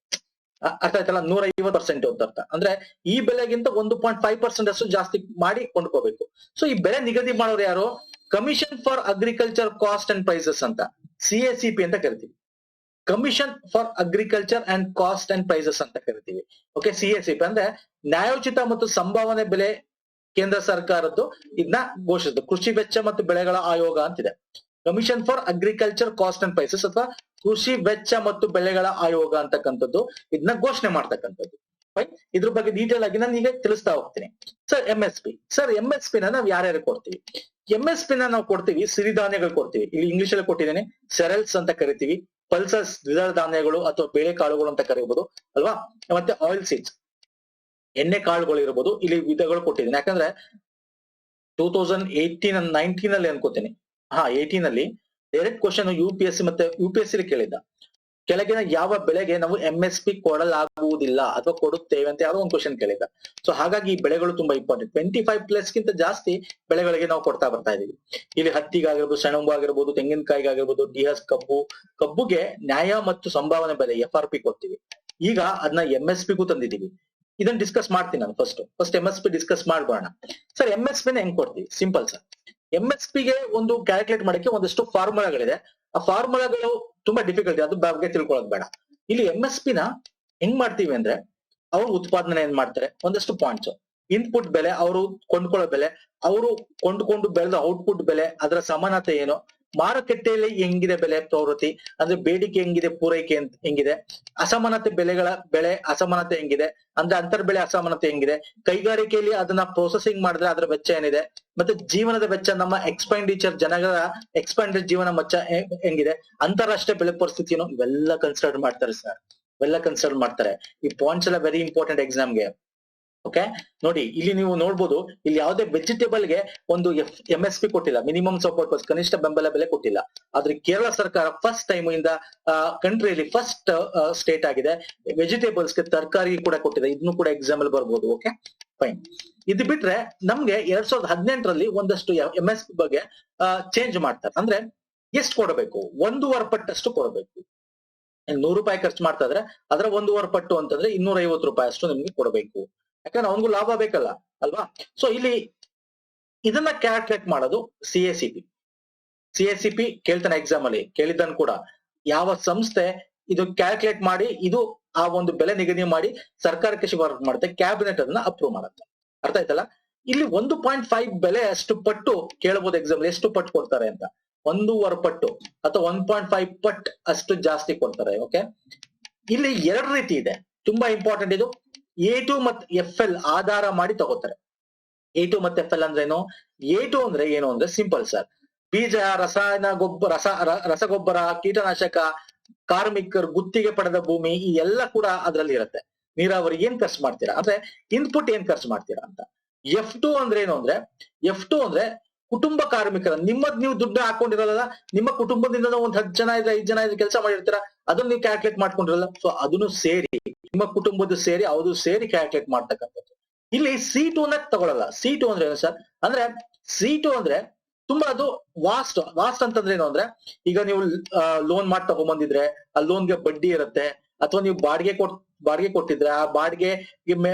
ಅರ್ಥ ಆಯ್ತಲ್ಲ, 150% ಅಂತ ಅರ್ಥ. ಅಂದ್ರೆ ಈ ಬೆಲೆಗಿಂತ 1.5% ಅಷ್ಟು ಜಾಸ್ತಿ ಮಾಡಿ ಕೊಂಡ್ಕೋಬೇಕು. ಸೊ ಈ ಬೆಲೆ ನಿಗದಿ ಮಾಡೋರು ಯಾರು, commission for agriculture cost and prices ಅಂತ, CACP ಅಂತ ಕರಿತೀವಿ. Commission for agriculture and cost and prices ಅಂತ ಕರಿತೀವಿ. ಓಕೆ, CACP ಅಂದ್ರೆ ನ್ಯಾಯೋಚಿತ ಮತ್ತು ಸಂಭಾವನೆ ಬೆಲೆ ಕೇಂದ್ರ ಸರ್ಕಾರದ್ದು ಇದನ್ನ ಘೋಷಿಸಿದ್ದು. ಕೃಷಿ ವೆಚ್ಚ ಮತ್ತು ಬೆಳೆಗಳ ಆಯೋಗ ಅಂತಿದೆ. Commission for agriculture cost and prices ಅಥವಾ ಕೃಷಿ ವೆಚ್ಚ ಮತ್ತು ಬೆಳೆಗಳ ಆಯೋಗ ಅಂತಕ್ಕಂಥದ್ದು ಇದನ್ನ ಘೋಷಣೆ ಮಾಡ್ತಕ್ಕಂಥದ್ದು. ಇದ್ರ ಬಗ್ಗೆ ಡೀಟೇಲ್ ಆಗಿ ನಾನು ಈಗ ತಿಳಿಸ್ತಾ ಹೋಗ್ತೀನಿ. ಸರ್ MSP ನ ನಾವು ಯಾರ್ಯಾರು ಕೊಡ್ತೀವಿ? MSP ನ ನಾವು ಕೊಡ್ತೀವಿ, ಸಿರಿಧಾನ್ಯಗಳು ಕೊಡ್ತೀವಿ. ಇಲ್ಲಿ ಇಂಗ್ಲಿಷ್ ಅಲ್ಲಿ ಕೊಟ್ಟಿದ್ದೇನೆ, ಸೆರೆಲ್ಸ್ ಅಂತ ಕರಿತೀವಿ, ಪಲ್ಸಸ್ ದ್ವಿದಳ ಧಾನ್ಯಗಳು ಅಥವಾ ಬೇಳೆ ಕಾಳುಗಳು ಅಂತ ಕರೀಬಹುದು ಅಲ್ವಾ. ಮತ್ತೆ ಆಯಿಲ್ ಸೀಡ್ಸ್, ಎಣ್ಣೆ ಕಾಳುಗಳು ಇರಬಹುದು. ಇಲ್ಲಿ ವಿಧಗಳು ಕೊಟ್ಟಿದ್ದೀನಿ, ಯಾಕಂದ್ರೆ 2019 ಅಲ್ಲಿ ಅನ್ಕೋತೀನಿ, 18 ಅಲ್ಲಿ ಡೈರೆಕ್ಟ್ ಕ್ವಶನ್ UPSC ಮತ್ತೆ UPSC ಕೇಳಿದ್ದ, ಕೆಳಗಿನ ಯಾವ ಬೆಳೆಗೆ ನಾವು MSP ಕೊಡಲಾಗುವುದಿಲ್ಲ ಅಥವಾ ಕೊಡುತ್ತೇವೆ ಅಂತ ಯಾವ್ದೋ ಒಂದು ಕ್ವಶನ್ ಕೇಳಿದ್ದ. ಸೊ ಹಾಗಾಗಿ ಈ ಬೆಳೆಗಳು ತುಂಬಾ ಇಂಪಾರ್ಟೆಂಟ್. 25+ ಗಿಂತ ಜಾಸ್ತಿ ಬೆಳೆಗಳಿಗೆ ನಾವು ಕೊಡ್ತಾ ಬರ್ತಾ ಇದೀವಿ. ಇಲ್ಲಿ ಹತ್ತಿಗಾಗಿರ್ಬೋದು, ಸೆಣಬು ಆಗಿರ್ಬೋದು, ತೆಂಗಿನಕಾಯಿಗಾಗಿರ್ಬೋದು, DS ಕಬ್ಬುಗೆ ನ್ಯಾಯ ಮತ್ತು ಸಂಭಾವನೆ ಬೆಲೆ FRP ಕೊಡ್ತೀವಿ. ಈಗ ಅದನ್ನ MSPಗೂ ತಂದಿದೀವಿ. ಇದನ್ನ ಡಿಸ್ಕಸ್ ಮಾಡ್ತೀನಿ ನಾನು. ಫಸ್ಟ್ MSP ಡಿಸ್ಕಸ್ ಮಾಡ್ಬೋಣ. ಸರ್ MSP ನ ಹೆಂಗ್ ಕೊಡ್ತೀವಿ? ಸಿಂಪಲ್ ಸರ್, MSP ಗೆ ಒಂದು ಕ್ಯಾಲ್ಕುಲೇಟ್ ಮಾಡಕ್ಕೆ ಒಂದಷ್ಟು ಫಾರ್ಮುಲಾಗಳಿದೆ. ಆ ಫಾರ್ಮುಲಾಗಳು ತುಂಬಾ ಡಿಫಿಕಲ್ಟ್, ಅದು ಬಗ್ಗೆ ತಿಳ್ಕೊಳ್ಳೋದು ಬೇಡ. ಇಲ್ಲಿ MSP ನ ಹೆಂಗ್ ಮಾಡ್ತೀವಿ ಅಂದ್ರೆ, ಅವ್ರು ಉತ್ಪಾದನೆ ಏನ್ ಮಾಡ್ತಾರೆ, ಒಂದಷ್ಟು ಪಾಯಿಂಟ್ಸ್, ಇನ್ಪುಟ್ ಬೆಲೆ, ಅವರು ಕೊಂಡ್ಕೊಳ್ಳೋ ಬೆಲೆ, ಅವರು ಕೊಂಡ್ಕೊಂಡು ಬೆಳೆದ ಔಟ್ಪುಟ್ ಬೆಲೆ, ಅದರ ಸಮಾನತೆ ಏನು, ಮಾರುಕಟ್ಟೆಯಲ್ಲಿ ಹೆಂಗಿದೆ ಬೆಲೆ ಪ್ರವೃತ್ತಿ, ಅಂದ್ರೆ ಬೇಡಿಕೆ ಹೆಂಗಿದೆ, ಪೂರೈಕೆ ಹೆಂಗಿದೆ, ಅಸಮಾನತೆ ಬೆಳೆ ಅಸಮಾನತೆ ಹೆಂಗಿದೆ, ಅಂದ್ರೆ ಅಂತರ್ ಬೆಳೆ ಅಸಮಾನತೆ ಹೆಂಗಿದೆ, ಕೈಗಾರಿಕೆಯಲ್ಲಿ ಅದನ್ನ ಪ್ರೊಸೆಸಿಂಗ್ ಮಾಡಿದ್ರೆ ಅದರ ವೆಚ್ಚ ಏನಿದೆ, ಮತ್ತೆ ಜೀವನದ ವೆಚ್ಚ, ನಮ್ಮ ಎಕ್ಸ್ಪೆಂಡಿಚರ್, ಜನಗಳ ಎಕ್ಸ್ಪೆಂಡಿಚರ್ ಜೀವನ ವೆಚ್ಚ ಹೆಂಗಿದೆ, ಅಂತಾರಾಷ್ಟ್ರೀಯ ಬೆಲೆ ಪರಿಸ್ಥಿತಿಯನ್ನು ಇವೆಲ್ಲ ಕನ್ಸಿಡರ್ ಮಾಡ್ತಾರೆ ಸರ್, ಇವೆಲ್ಲ ಕನ್ಸಿಡರ್ ಮಾಡ್ತಾರೆ. ಈ ಪಾಯಿಂಟ್ಸ್ ಎಲ್ಲ ವೆರಿ ಇಂಪಾರ್ಟೆಂಟ್ ಎಕ್ಸಾಮ್ಗೆ. ಓಕೆ, ನೋಡಿ ಇಲ್ಲಿ ನೀವು ನೋಡ್ಬೋದು, ಇಲ್ಲಿ ಯಾವುದೇ ವೆಜಿಟೇಬಲ್ ಗೆ ಒಂದು MSP ಕೊಟ್ಟಿಲ್ಲ, ಮಿನಿಮಮ್ ಸಪೋರ್ಟ್ ಪ್ರೈಸ್, ಕನಿಷ್ಠ ಬೆಂಬಲ ಬೆಲೆ ಕೊಟ್ಟಿಲ್ಲ. ಆದ್ರೆ ಕೇರಳ ಸರ್ಕಾರ ಫಸ್ಟ್ ಟೈಮ್ ಇಂದ ಕಂಟ್ರಿಯಲ್ಲಿ ಫಸ್ಟ್ ಸ್ಟೇಟ್ ಆಗಿದೆ ವೆಜಿಟೇಬಲ್ಸ್ ಗೆ ತರಕಾರಿ ಕೂಡ ಕೊಟ್ಟಿದೆ. ಇದನ್ನು ಕೂಡ ಎಕ್ಸಾಮ್ ಅಲ್ಲಿ ಬರ್ಬೋದು. Okay fine. ಇದು ಬಿಟ್ರೆ ನಮ್ಗೆ 2018ರಲ್ಲಿ ಒಂದಷ್ಟು MSP ಬಗ್ಗೆ ಚೇಂಜ್ ಮಾಡ್ತಾರೆ. ಅಂದ್ರೆ ಎಷ್ಟು ಕೊಡಬೇಕು? 1.5 ಪಟ್ಟಷ್ಟು ಕೊಡಬೇಕು. 100 ರೂಪಾಯಿ ಖರ್ಚು ಮಾಡ್ತಾ ಇದ್ರೆ ಅದರ 1.5 ಪಟ್ಟು ಅಂತಂದ್ರೆ 250 ರೂಪಾಯಿ ಅಷ್ಟು ನಿಮ್ಗೆ ಕೊಡಬೇಕು. ಯಾಕಂದ್ರೆ ಅವನಿಗೂ ಲಾಭ ಬೇಕಲ್ಲ ಅಲ್ವಾ? ಸೊ ಇಲ್ಲಿ ಇದನ್ನ ಕ್ಯಾಲ್ಕುಲೇಟ್ ಮಾಡೋದು CACP. CACP ಕೇಳ್ತಾನೆ ಎಕ್ಸಾಮ್ ಅಲ್ಲಿ, ಕೇಳಿದ್ದನ್ ಕೂಡ ಯಾವ ಸಂಸ್ಥೆ ಇದು ಕ್ಯಾಲ್ಕುಲೇಟ್ ಮಾಡಿ ಇದು ಆ ಒಂದು ಬೆಲೆ ನಿಗದಿ ಮಾಡಿ ಸರ್ಕಾರಕ್ಕೆ ಶಿಫಾರಸು ಮಾಡುತ್ತೆ, ಕ್ಯಾಬಿನೆಟ್ ಅದನ್ನ ಅಪ್ರೂವ್ ಮಾಡುತ್ತೆ. ಅರ್ಥ ಆಯ್ತಲ್ಲ? ಇಲ್ಲಿ 1.5 ಬೆಲೆ ಅಷ್ಟು ಪಟ್ಟು ಕೇಳಬಹುದು ಎಕ್ಸಾಮ್ ಎಷ್ಟು ಪಟ್ಟು ಕೊಡ್ತಾರೆ ಅಂತ. 1.5 ಪಟ್ಟು ಅಥವಾ 1.5 ಪಟ್ ಅಷ್ಟು ಜಾಸ್ತಿ ಕೊಡ್ತಾರೆ. ಓಕೆ, ಇಲ್ಲಿ 2 ರೀತಿ ಇದೆ, ತುಂಬಾ ಇಂಪಾರ್ಟೆಂಟ್ ಇದು. A2 ಮತ್ತು FL ಆಧಾರ ಮಾಡಿ ತಗೋತಾರೆ. A2 ಮತ್ತೆ FL ಅಂದ್ರೆ ಏನು? A2 ಅಂದ್ರೆ ಏನು ಅಂದ್ರೆ ಸಿಂಪಲ್ ಸರ್, ಬೀಜ, ರಸಗೊಬ್ಬರ, ಕೀಟನಾಶಕ, ಕಾರ್ಮಿಕರು, ಗುತ್ತಿಗೆ ಪಡೆದ ಭೂಮಿ, ಈ ಎಲ್ಲ ಕೂಡ ಅದ್ರಲ್ಲಿ ಇರುತ್ತೆ. ನೀರಾವರಿ ಏನ್ ಖರ್ಚು ಮಾಡ್ತೀರಾ ಅಂದ್ರೆ ಇನ್ಪುಟ್ ಏನ್ ಖರ್ಚು ಮಾಡ್ತೀರಾ ಅಂತ. F2 ಅಂದ್ರೆ ಏನು ಅಂದ್ರೆ, F2 ಅಂದ್ರೆ ಕುಟುಂಬ ಕಾರ್ಮಿಕರ, ನಿಮ್ಮದ್ ನೀವು ದುಡ್ಡು ಹಾಕೊಂಡಿರಲ್ಲ, ನಿಮ್ಮ ಕುಟುಂಬದಿಂದ ಒಂದ್ 10 ಜನ ಇದ್ರೆ 5 ಜನ ಇದ್ರೆ ಕೆಲಸ ಮಾಡಿರ್ತೀರಾ, ಅದನ್ನ ನೀವು ಕ್ಯಾಲ್ಕುಲೇಟ್ ಮಾಡ್ಕೊಂಡಿರಲ್ಲ. ಸೊ ಅದನ್ನು ಸೇರಿ ನಿಮ್ಮ ಕುಟುಂಬದ ಸೇರಿ ಅದು ಸೇರಿ ಕ್ಯಾಲ್ಕುಲೇಟ್ ಮಾಡ್ತಕ್ಕಂಥದ್ದು. ಇಲ್ಲಿ C2 ನ ತಗೊಳಲ್ಲ. C2 ಅಂದ್ರೆ ಏನು ಸರ್ ಅಂದ್ರೆ, C2 ಅಂದ್ರೆ ತುಂಬಾ ಅದು ವಾಸ್ಟ್ ಅಂತಂದ್ರೆ ಏನು ಅಂದ್ರೆ, ಈಗ ನೀವು ಲೋನ್ ಮಾಡಿ ತಗೊಂಡ್ಬಂದಿದ್ರೆ ಆ ಲೋನ್ಗೆ ಬಡ್ಡಿ ಇರುತ್ತೆ, ಅಥವಾ ನೀವು ಬಾಡಿಗೆ ಕೊಟ್ಟಿದ್ರೆ ಆ ಬಾಡಿಗೆ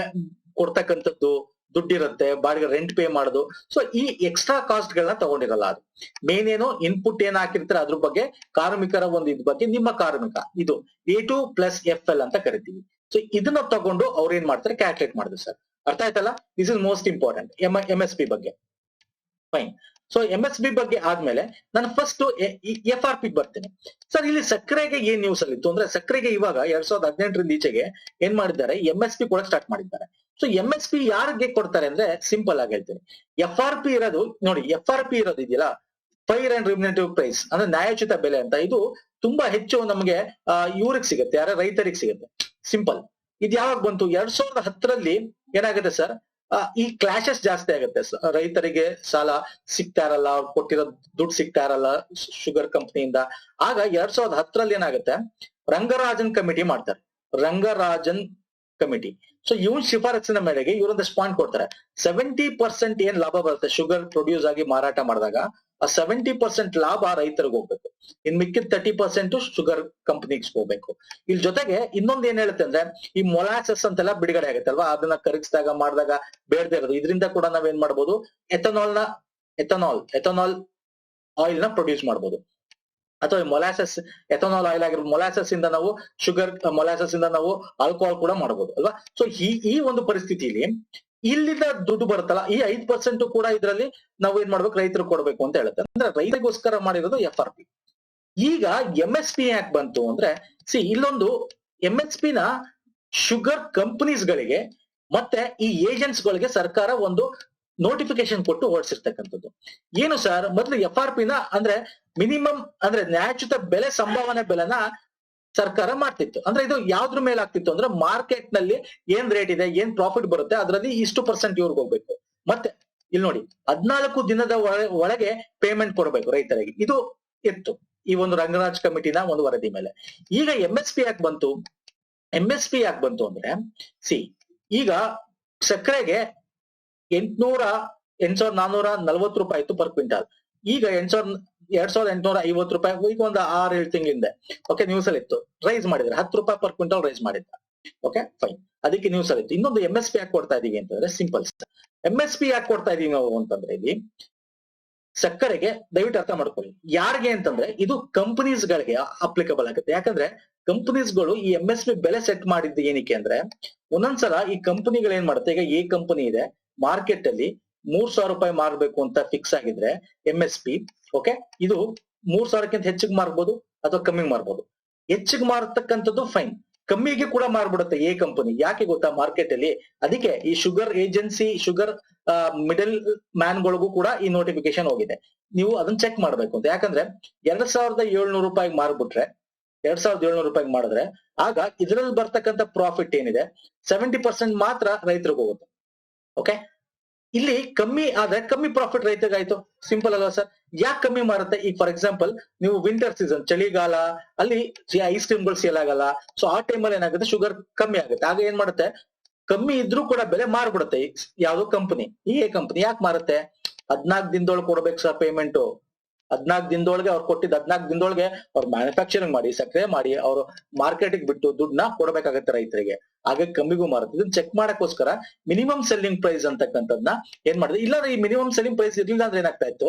ಕೊಡ್ತಕ್ಕಂಥದ್ದು ದುಡ್ಡಿರುತ್ತೆ, ಬಾಡಿಗೆ ರೆಂಟ್ ಪೇ ಮಾಡೋದು. ಸೊ ಈ ಎಕ್ಸ್ಟ್ರಾ ಕಾಸ್ಟ್ ಗಳನ್ನ ತಗೊಂಡಿರಲ್ಲ. ಅದು ಮೇನ್ ಏನು ಇನ್ಪುಟ್ ಏನ್ ಹಾಕಿರ್ತಾರೆ ಅದ್ರ ಬಗ್ಗೆ, ಕಾರ್ಮಿಕರ ಒಂದು ಇದ್ ಬಗ್ಗೆ ನಿಮ್ಮ ಕಾರ್ಮಿಕ, ಇದು A2 ಪ್ಲಸ್ FL ಅಂತ ಕರಿತೀವಿ. ಸೊ ಇದನ್ನ ತಗೊಂಡು ಅವ್ರು ಏನ್ ಮಾಡ್ತಾರೆ ಕ್ಯಾಲ್ಕುಲೇಟ್ ಮಾಡಿದ್ರು ಸರ್. ಅರ್ಥ ಆಯ್ತಲ್ಲ? This is most important. MSP ಬಗ್ಗೆ ಫೈನ್. ಸೊ MSP ಬಗ್ಗೆ ಆದ್ಮೇಲೆ ನಾನು ಫಸ್ಟ್ FRP ಬರ್ತೀನಿ ಸರ್. ಇಲ್ಲಿ ಸಕ್ಕರೆಗೆ ಏನ್ ನ್ಯೂಸ್ ಅಲ್ಲಿ ಇತ್ತು ಅಂದ್ರೆ, ಸಕ್ಕರೆಗೆ ಇವಾಗ 2018 ಈಚೆಗೆ ಏನ್ ಮಾಡಿದ್ದಾರೆ, MSP ಕೂಡ ಸ್ಟಾರ್ಟ್ ಮಾಡಿದ್ದಾರೆ. ಸೊ MSP ಯಾರಿಗೆ ಕೊಡ್ತಾರೆ ಅಂದ್ರೆ ಸಿಂಪಲ್ ಆಗಿ ಹೇಳ್ತೀನಿ, FRP ಇರೋದು ನೋಡಿ, FRP ಇರೋದು ಇದೆಯಲ್ಲ, ಫೈರ್ ಅಂಡ್ ರಿಮ್ಯುನರೇಟಿವ್ ಪ್ರೈಸ್ ಅಂದ್ರೆ ನ್ಯಾಯೋಚಿತ ಬೆಲೆ ಅಂತ. ಇದು ತುಂಬಾ ಹೆಚ್ಚು ನಮಗೆ ಇವ್ರಿಗೆ ಸಿಗುತ್ತೆ, ಯಾರ ರೈತರಿಗೆ ಸಿಗುತ್ತೆ. ಸಿಂಪಲ್. ಇದು ಯಾವಾಗ ಬಂತು? 2010ರಲ್ಲಿ ಏನಾಗುತ್ತೆ ಸರ್, ಈ ಕ್ಲಾಶಸ್ ಜಾಸ್ತಿ ಆಗುತ್ತೆ. ರೈತರಿಗೆ ಸಾಲ ಸಿಗ್ತಾ ಇರಲ್ಲ, ಅವ್ರು ಕೊಟ್ಟಿರೋ ದುಡ್ಡು ಸಿಗ್ತಾ ಇರಲ್ಲ ಶುಗರ್ ಕಂಪನಿಯಿಂದ. ಆಗ 2010ರಲ್ಲಿ ಏನಾಗುತ್ತೆ, ರಂಗರಾಜನ್ ಕಮಿಟಿ ಮಾಡ್ತಾರೆ. ರಂಗರಾಜನ್ ಕಮಿಟಿ. ಸೊ ಇವನ್ ಶಿಫಾರಸಿನ ಮೇರೆಗೆ ಇವರೊಂದಷ್ಟು ಪಾಯಿಂಟ್ ಕೊಡ್ತಾರೆ. 70% ಏನ್ ಲಾಭ ಬರುತ್ತೆ ಶುಗರ್ ಪ್ರೊಡ್ಯೂಸ್ ಆಗಿ ಮಾರಾಟ ಮಾಡಿದಾಗ, ಆ 70% ಲಾಭ ರೈತರಿಗೆ ಹೋಗ್ಬೇಕು, ಇನ್ ಮಿಕ್ಕಿದ 30% ಶುಗರ್ ಕಂಪನಿಗೆ ಹೋಗ್ಬೇಕು. ಇಲ್ಲಿ ಜೊತೆಗೆ ಇನ್ನೊಂದ್ ಏನ್ ಹೇಳುತ್ತೆ ಅಂದ್ರೆ, ಈ ಮೊಲಾಸಸ್ ಅಂತೆಲ್ಲ ಬಿಡುಗಡೆ ಆಗುತ್ತೆ ಅಲ್ವಾ, ಅದನ್ನ ಕರಗಿಸಿದಾಗ ಮಾಡಿದಾಗ ಬೇಡದೇ ಇರೋದು, ಇದರಿಂದ ಕೂಡ ನಾವೇನ್ ಮಾಡ್ಬೋದು, ಎಥನಾಲ್ ಆಯಿಲ್ ನ ಪ್ರೊಡ್ಯೂಸ್ ಮಾಡ್ಬೋದು. ಅಥವಾ ಮೊಲಾಸಸ್ ಎಥನಾಲ್ ಆಯಿಲ್ ಆಗಿರ್ಬೋದು, ಮೊಲಾಸಸ್ ಇಂದ ನಾವು ಶುಗರ್, ಮೊಲಾಸಸ್ ಇಂದ ನಾವು ಆಲ್ಕೋಹಾಲ್ ಕೂಡ ಮಾಡಬಹುದು ಅಲ್ವಾ. ಸೊ ಈ ಒಂದು ಪರಿಸ್ಥಿತಿಯಲ್ಲಿ ಇಲ್ಲಿಂದ ದುಡ್ಡು ಬರುತ್ತಲ್ಲ, ಈ 5% ಕೂಡ ಇದರಲ್ಲಿ ನಾವು ಏನ್ ಮಾಡ್ಬೇಕು, ರೈತರು ಕೊಡ್ಬೇಕು ಅಂತ ಹೇಳುತ್ತೆ. ಅಂದ್ರೆ ರೈತರಿಗೋಸ್ಕರ ಮಾಡಿರೋದು FRP. ಈಗ MSP ಯಾಕೆ ಬಂತು ಅಂದ್ರೆ, ಇಲ್ಲೊಂದು MSP ನ ಶುಗರ್ ಕಂಪನೀಸ್ ಗಳಿಗೆ ಮತ್ತೆ ಈ ಏಜೆಂಟ್ಸ್ ಗಳಿಗೆ ಸರ್ಕಾರ ಒಂದು ನೋಟಿಫಿಕೇಶನ್ ಕೊಟ್ಟು ಹೊರಡಿಸಿರ್ತಕ್ಕಂಥದ್ದು. ಏನು ಸರ್, ಮೊದಲು FRP ನ ಅಂದ್ರೆ ಮಿನಿಮಮ್ ಅಂದ್ರೆ ನ್ಯಾಯಚ್ಯುತ ಬೆಲೆ, ಸಂಭಾವನೆ ಬೆಲೆನ ಸರ್ಕಾರ ಮಾಡ್ತಿತ್ತು. ಅಂದ್ರೆ ಇದು ಯಾವ್ದ್ರ ಮೇಲೆ ಆಗ್ತಿತ್ತು ಅಂದ್ರೆ, ಮಾರ್ಕೆಟ್ ನಲ್ಲಿ ಏನ್ ರೇಟ್ ಇದೆ, ಏನ್ ಪ್ರಾಫಿಟ್ ಬರುತ್ತೆ ಅದರಲ್ಲಿ ಇಷ್ಟು % ಇವ್ರಿಗೆ ಹೋಗ್ಬೇಕು. ಮತ್ತೆ ಇಲ್ಲಿ ನೋಡಿ, 14 ದಿನದ ಒಳಗೆ ಪೇಮೆಂಟ್ ಕೊಡಬೇಕು ರೈತರಿಗೆ. ಇದು ಇತ್ತು ಈ ಒಂದು ರಂಗರಾಜ್ ಕಮಿಟಿನ ಒಂದು ವರದಿ ಮೇಲೆ. ಈಗ MSP ಯಾಕೆ ಬಂತು? MSP ಯಾಕೆ ಬಂತು ಅಂದ್ರೆ, ಈಗ ಸಕ್ಕರೆಗೆ 8,440 ರೂಪಾಯಿ ಇತ್ತು ಪರ್ ಕ್ವಿಂಟಾಲ್. ಈಗ 2,850 ರೂಪಾಯಿ, ಈಗ ಒಂದು 6-7 ತಿಂಗಳಿಂದ ಓಕೆ ನ್ಯೂಸ್ ಅಲ್ಲಿ ಇತ್ತು, ರೈಸ್ ಮಾಡಿದ್ರೆ 10 ರೂಪಾಯಿ ಪರ್ ಕ್ವಿಂಟಲ್ ರೈಸ್ ಮಾಡಿದ್ದ. ಓಕೆ ಫೈನ್, ಅದಕ್ಕೆ ನ್ಯೂಸ್ ಅಲ್ಲಿ ಇತ್ತು. ಇನ್ನೊಂದು MSP ಯಾಕೆ ಕೊಡ್ತಾ ಇದೀವಿ ಅಂತಂದ್ರೆ, ಸಿಂಪಲ್. MSP ಯಾಕೆ ಕೊಡ್ತಾ ಇದೀವಿ ನಾವು ಅಂತಂದ್ರೆ, ಇಲ್ಲಿ ಸಕ್ಕರೆಗೆ ದಯವಿಟ್ಟು ಅರ್ಥ ಮಾಡ್ಕೊಳ್ಳಿ, ಯಾರಿಗೆ ಅಂತಂದ್ರೆ ಇದು ಕಂಪನೀಸ್ ಗಳಿಗೆ ಅಪ್ಲಿಕಬಲ್ ಆಗುತ್ತೆ. ಯಾಕಂದ್ರೆ ಕಂಪನೀಸ್ ಗಳು ಈ MSP ಬೆಲೆ ಸೆಟ್ ಮಾಡಿದ್ದು ಏನಕ್ಕೆ ಅಂದ್ರೆ, ಒಂದೊಂದ್ಸಲ ಈ ಕಂಪನಿಗಳು ಏನ್ ಮಾಡುತ್ತೆ, ಈಗ ಎ ಕಂಪನಿ ಇದೆ ಮಾರ್ಕೆಟ್ ಅಲ್ಲಿ 3,000 ರೂಪಾಯಿ ಮಾರ್ಬೇಕು ಅಂತ ಫಿಕ್ಸ್ ಆಗಿದ್ರೆ MSP, ಓಕೆ, ಇದು 3,000ಕ್ಕಿಂತ ಹೆಚ್ಚಿಗೆ ಮಾರ್ಬೋದು ಅಥವಾ ಕಮ್ಮಿಗೆ ಮಾರ್ಬೋದು. ಹೆಚ್ಚಿಗೆ ಮಾರತಕ್ಕಂಥದ್ದು ಫೈನ್, ಕಮ್ಮಿಗೆ ಕೂಡ ಮಾರ್ಬಿಡುತ್ತೆ ಎ ಕಂಪನಿ. ಯಾಕೆ ಗೊತ್ತಾ, ಮಾರ್ಕೆಟ್ ಅಲ್ಲಿ. ಅದಕ್ಕೆ ಈ sugar agency, sugar middle man ಗಳಿಗೂ ಕೂಡ ಈ ನೋಟಿಫಿಕೇಶನ್ ಹೋಗಿದೆ. ನೀವು ಅದನ್ನ ಚೆಕ್ ಮಾಡ್ಬೇಕು ಅಂತ. ಯಾಕಂದ್ರೆ 2,700 ರೂಪಾಯಿಗೆ ಮಾರ್ಬಿಟ್ರೆ, 2,700 ರೂಪಾಯಿಗೆ ಮಾಡಿದ್ರೆ, ಆಗ ಇದ್ರಲ್ಲಿ ಬರ್ತಕ್ಕಂಥ ಪ್ರಾಫಿಟ್ ಏನಿದೆ 70% ಮಾತ್ರ ರೈತರಿಗೆ ಹೋಗುತ್ತೆ. ಓಕೆ, ಇಲ್ಲಿ ಕಮ್ಮಿ ಆದ್ರೆ ಕಮ್ಮಿ ಪ್ರಾಫಿಟ್ ರೈತರಿಗೆ ಆಯ್ತು. ಸಿಂಪಲ್ ಅಲ್ವಾ ಸರ್? ಯಾಕೆ ಕಮ್ಮಿ ಮಾರುತ್ತೆ? ಈಗ ಫಾರ್ ಎಕ್ಸಾಂಪಲ್ ನೀವು ವಿಂಟರ್ ಸೀಸನ್, ಚಳಿಗಾಲ, ಅಲ್ಲಿ ಐಸ್ ಕ್ರೀಮ್ಗಳು ಸೇಲ್ ಆಗಲ್ಲ. ಸೊ ಆ ಟೈಮಲ್ಲಿ ಏನಾಗುತ್ತೆ, ಶುಗರ್ ಕಮ್ಮಿ ಆಗುತ್ತೆ. ಆಗ ಏನ್ ಮಾಡುತ್ತೆ, ಕಮ್ಮಿ ಇದ್ರೂ ಕೂಡ ಬೆಲೆ ಮಾರ್ಬಿಡುತ್ತೆ ಯಾವ್ದೋ ಕಂಪನಿ, ಈ ಕಂಪನಿ. ಯಾಕೆ ಮಾರುತ್ತೆ? 14 ದಿನದೊಳಗೆ ಕೊಡ್ಬೇಕು ಸರ್ ಪೇಮೆಂಟ್. 14 ದಿನದೊಳಗೆ ಅವ್ರು ಕೊಟ್ಟಿದ್ದ 14 ದಿನದೊಳಗೆ ಅವ್ರು ಮ್ಯಾನುಫ್ಯಾಕ್ಚರಿಂಗ್ ಮಾಡಿ ಸಕ್ಕರೆ ಮಾಡಿ ಅವರು ಮಾರ್ಕೆಟಿಗೆ ಬಿಟ್ಟು ದುಡ್ಡನ್ನ ಕೊಡಬೇಕಾಗತ್ತೆ ರೈತರಿಗೆ. ಹಾಗೆ ಕಮ್ಮಿಗೂ ಮಾರುತ್ತೆ. ಇದನ್ನ ಚೆಕ್ ಮಾಡಕ್ಕೋಸ್ಕರ ಮಿನಿಮಮ್ ಸೆಲ್ಲಿಂಗ್ ಪ್ರೈಸ್ ಅಂತಕ್ಕಂಥದ್ನ ಏನ್ ಮಾಡಿದೆ, ಇಲ್ಲಾಂದ್ರೆ ಈ ಮಿನಿಮಮ್ ಸೆಲ್ಲಿಂಗ್ ಪ್ರೈಸ್ ಇರ್ಲಿಲ್ಲ ಅಂದ್ರೆ ಏನಾಗ್ತಾ ಇತ್ತು,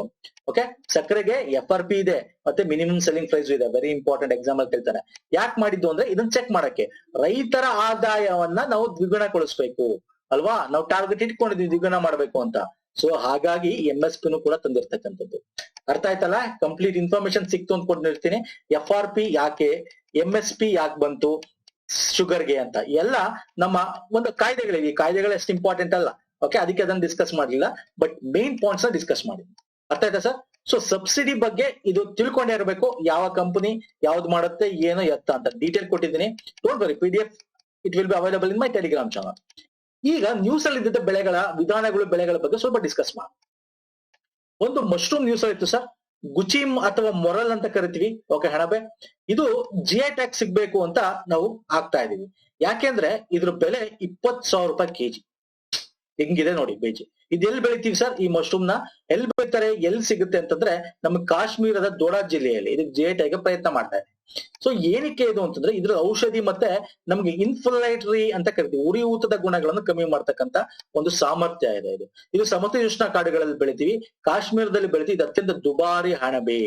ಓಕೆ, ಸಕ್ಕರೆಗೆ FRP ಇದೆ ಮತ್ತೆ ಮಿನಿಮಮ್ ಸೆಲ್ಲಿಂಗ್ ಪ್ರೈಸ್ ಇದೆ. ವೆರಿ ಇಂಪಾರ್ಟೆಂಟ್, ಎಕ್ಸಾಮ್ ಅಲ್ಲಿ ಕೇಳ್ತಾನೆ. ಯಾಕೆ ಮಾಡಿದ್ದು ಅಂದ್ರೆ ಇದನ್ನ ಚೆಕ್ ಮಾಡಕ್ಕೆ, ರೈತರ ಆದಾಯವನ್ನ ನಾವು ದ್ವಿಗುಣಗೊಳಿಸ್ಬೇಕು ಅಲ್ವಾ, ನಾವು ಟಾರ್ಗೆಟ್ ಇಟ್ಕೊಂಡಿದ್ವಿ ದ್ವಿಗುಣ ಮಾಡ್ಬೇಕು ಅಂತ. ಸೊ ಹಾಗಾಗಿ MSP ನು ಕೂಡ ತಂದಿರ್ತಕ್ಕಂಥದ್ದು. ಅರ್ಥ ಆಯ್ತಲ್ಲ, ಕಂಪ್ಲೀಟ್ ಇನ್ಫಾರ್ಮೇಶನ್ ಸಿಕ್ತು ಅಂತ ಕೊಟ್ಟಿರ್ತೀನಿ. FRP ಯಾಕೆ, MSP ಯಾಕೆ ಬಂತು ಶುಗರ್ಗೆ ಅಂತ ಎಲ್ಲ ನಮ್ಮ ಒಂದು ಕಾಯ್ದೆಗಳಿವೆ. ಈ ಕಾಯ್ದೆಗಳು ಎಷ್ಟು ಇಂಪಾರ್ಟೆಂಟ್ ಅಲ್ಲ, ಓಕೆ, ಅದಕ್ಕೆ ಅದನ್ನ ಡಿಸ್ಕಸ್ ಮಾಡಲಿಲ್ಲ, ಬಟ್ ಮೇನ್ ಪಾಯಿಂಟ್ಸ್ ನ ಡಿಸ್ಕಸ್ ಮಾಡಿ. ಅರ್ಥ ಆಯ್ತಾ ಸರ್? ಸೊ ಸಬ್ಸಿಡಿ ಬಗ್ಗೆ ಇದು ತಿಳ್ಕೊಂಡೇ ಇರಬೇಕು, ಯಾವ ಕಂಪನಿ ಯಾವ್ದು ಮಾಡುತ್ತೆ ಏನು ಎತ್ತ ಅಂತ ಡೀಟೇಲ್ ಕೊಟ್ಟಿದ್ದೀನಿ. Don't worry, PDF it will be available in my Telegram channel. ಈಗ ನ್ಯೂಸ್ ಅಲ್ಲಿ ಇದ್ದಿದ್ದ ಬೆಳೆಗಳ ವಿಧಾನಗಳು, ಬೆಳೆಗಳ ಬಗ್ಗೆ ಸ್ವಲ್ಪ ಡಿಸ್ಕಸ್ ಮಾಡಿ. ಒಂದು ಮಶ್ರೂಮ್ ನ್ಯೂಸ್ ಇತ್ತು ಸರ್, ಗುಚಿಮ್ ಅಥವಾ ಮೊರಲ್ ಅಂತ ಕರಿತೀವಿ, ಓಕೆ, ಹಣಬೆ. ಇದು GI ಟ್ಯಾಕ್ಸ್ ಸಿಗ್ಬೇಕು ಅಂತ ನಾವು ಆಗ್ತಾ ಇದೀವಿ. ಯಾಕೆಂದ್ರೆ ಇದ್ರ ಬೆಲೆ 20,000 ರೂಪಾಯಿ ಕೆಜಿ. ಹೆಂಗಿದೆ ನೋಡಿ ಬೇಜಿ. ಇದು ಎಲ್ಲಿ ಬೆಳಿತೀವಿ ಸರ್ ಈ ಮಶ್ರೂಮ್ ನ, ಎಲ್ಲಿ ಬೆಳಿತಾರೆ, ಎಲ್ಲಿ ಸಿಗುತ್ತೆ ಅಂತಂದ್ರೆ ನಮ್ಮ ಕಾಶ್ಮೀರದ ದೋಡಾ ಜಿಲ್ಲೆಯಲ್ಲಿ ಇದಕ್ಕೆ GI ಟ್ಯಾಗ್ ಪ್ರಯತ್ನ ಮಾಡ್ತಾ ಇದೆ. ಸೊ ಏನಕ್ಕೆ ಇದು ಅಂತಂದ್ರೆ ಇದ್ರ ಔಷಧಿ ಮತ್ತೆ ನಮ್ಗೆ ಇನ್ಫ್ಲಮೇಟರಿ ಅಂತ ಕರಿತೀವಿ, ಉರಿಯೂತದ ಗುಣಗಳನ್ನು ಕಮ್ಮಿ ಮಾಡ್ತಕ್ಕಂತ ಒಂದು ಸಾಮರ್ಥ್ಯ ಇದೆ ಇದು. ಇದು ಸಮಶೀತೋಷ್ಣ ಕಾಡುಗಳಲ್ಲಿ ಬೆಳಿತೀವಿ, ಕಾಶ್ಮೀರದಲ್ಲಿ ಬೆಳಿತೀವಿ. ಇದು ಅತ್ಯಂತ ದುಬಾರಿ ಹಣಬೆ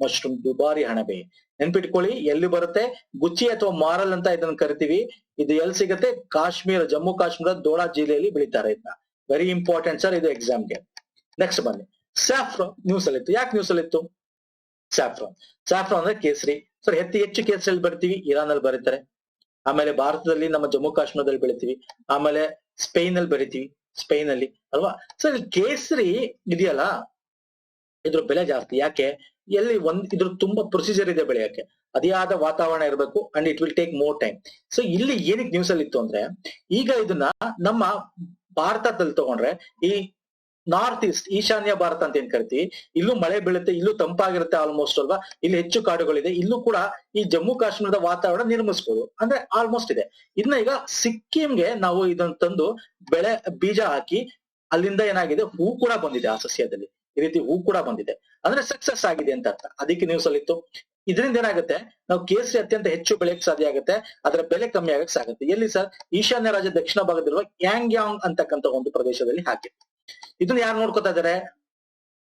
ಮಶ್ರೂಮ್, ದುಬಾರಿ ಹಣಬೆ. ನೆನ್ಪಿಟ್ಕೊಳ್ಳಿ, ಎಲ್ಲಿ ಬರುತ್ತೆ, ಗುಚ್ಚಿ ಅಥವಾ ಮಾರಲ್ ಅಂತ ಇದನ್ನ ಕರಿತೀವಿ. ಇದು ಎಲ್ಲಿ ಸಿಗುತ್ತೆ, ಕಾಶ್ಮೀರ, ಜಮ್ಮು ಕಾಶ್ಮೀರದ ದೋಡಾ ಜಿಲ್ಲೆಯಲ್ಲಿ ಬೆಳಿತಾರೆ ಇದನ್ನ. ವೆರಿ ಇಂಪಾರ್ಟೆಂಟ್ ಸರ್ ಇದು ಎಕ್ಸಾಮ್ಗೆ. ನೆಕ್ಸ್ಟ್ ಬನ್ನಿ, ಸ್ಯಾಫ್ರಾನ್ ನ್ಯೂಸ್ ಅಲ್ಲಿ ಇತ್ತು. ಯಾಕೆ ನ್ಯೂಸ್ ಅಲ್ಲಿ ಇತ್ತು ಸ್ಯಾಫ್ರಾನ್? ಸ್ಯಾಫ್ರಾನ್ ಅಂದ್ರೆ ಕೇಸರಿ ಸರ್. ಹೆಚ್ಚು ಕೇಸರಿಯಲ್ಲಿ ಬರ್ತೀವಿ, ಇರಾನ್ ಅಲ್ಲಿ ಬರೀತಾರೆ. ಆಮೇಲೆ ಭಾರತದಲ್ಲಿ ನಮ್ಮ ಜಮ್ಮು ಕಾಶ್ಮೀರದಲ್ಲಿ ಬೆಳಿತೀವಿ. ಆಮೇಲೆ ಸ್ಪೇನ್ ಅಲ್ಲಿ ಬೆಳಿತೀವಿ, ಸ್ಪೇನ್ ಅಲ್ಲಿ ಅಲ್ವಾ ಸರ್. ಕೇಸರಿ ಇದೆಯಲ್ಲ, ಇದ್ರ ಬೆಲೆ ಜಾಸ್ತಿ. ಯಾಕೆ, ಎಲ್ಲಿ ಇದ್ರ ತುಂಬಾ ಪ್ರೊಸೀಜರ್ ಇದೆ ಬೆಳೆಯಕ್ಕೆ, ಅದೇ ಆದ ವಾತಾವರಣ ಇರಬೇಕು and it will take more time. So ಇಲ್ಲಿ ಏನಕ್ಕೆ ನ್ಯೂಸ್ ಅಲ್ಲಿ ಇತ್ತು ಅಂದ್ರೆ, ಈಗ ಇದನ್ನ ನಮ್ಮ ಭಾರತದಲ್ಲಿ ತಗೊಂಡ್ರೆ ಈ ನಾರ್ತ್ ಈಸ್ಟ್, ಈಶಾನ್ಯ ಭಾರತ ಅಂತ ಏನ್ ಕರಿತೀವಿ, ಇಲ್ಲೂ ಮಳೆ ಬೀಳುತ್ತೆ, ಇಲ್ಲೂ ತಂಪಾಗಿರುತ್ತೆ ಆಲ್ಮೋಸ್ಟ್ ಅಲ್ವಾ, ಇಲ್ಲಿ ಹೆಚ್ಚು ಕಾಡುಗಳಿದೆ, ಇಲ್ಲೂ ಕೂಡ ಈ ಜಮ್ಮು ಕಾಶ್ಮೀರದ ವಾತಾವರಣ ನಿರ್ಮಿಸಬಹುದು ಅಂದ್ರೆ ಆಲ್ಮೋಸ್ಟ್ ಇದೆ. ಇದನ್ನ ಈಗ ಸಿಕ್ಕಿಂಗೆ ನಾವು ಇದನ್ನ ತಂದು ಬೀಜ ಹಾಕಿ ಅಲ್ಲಿಂದ ಏನಾಗಿದೆ, ಹೂ ಕೂಡ ಬಂದಿದೆ ಆ ಸಸ್ಯದಲ್ಲಿ, ಈ ರೀತಿ ಹೂ ಕೂಡ ಬಂದಿದೆ ಅಂದ್ರೆ ಸಕ್ಸಸ್ ಆಗಿದೆ ಅಂತ ಅರ್ಥ. ಅದಕ್ಕೆ ನ್ಯೂಸ್ ಅಲ್ಲಿ ಇತ್ತು. ಇದರಿಂದ ಏನಾಗುತ್ತೆ, ನಾವು ಕೇಸರಿ ಅತ್ಯಂತ ಹೆಚ್ಚು ಬೆಳೆಯಕ್ಕೆ ಸಾಧ್ಯ ಆಗುತ್ತೆ, ಅದರ ಬೆಲೆ ಕಮ್ಮಿ ಆಗಕ್ಕೆ ಸಾಗುತ್ತೆ. ಎಲ್ಲಿ ಸರ್, ಈಶಾನ್ಯ ರಾಜ್ಯ ದಕ್ಷಿಣ ಭಾಗದಲ್ಲಿರುವ ಯಾಂಗ್ಯಾಂಗ್ ಅಂತಕ್ಕಂಥ ಒಂದು ಪ್ರದೇಶದಲ್ಲಿ ಹಾಕಿದೆ. ಇದನ್ನ ಯಾರು ನೋಡ್ಕೊತಾ ಇದಾರೆ,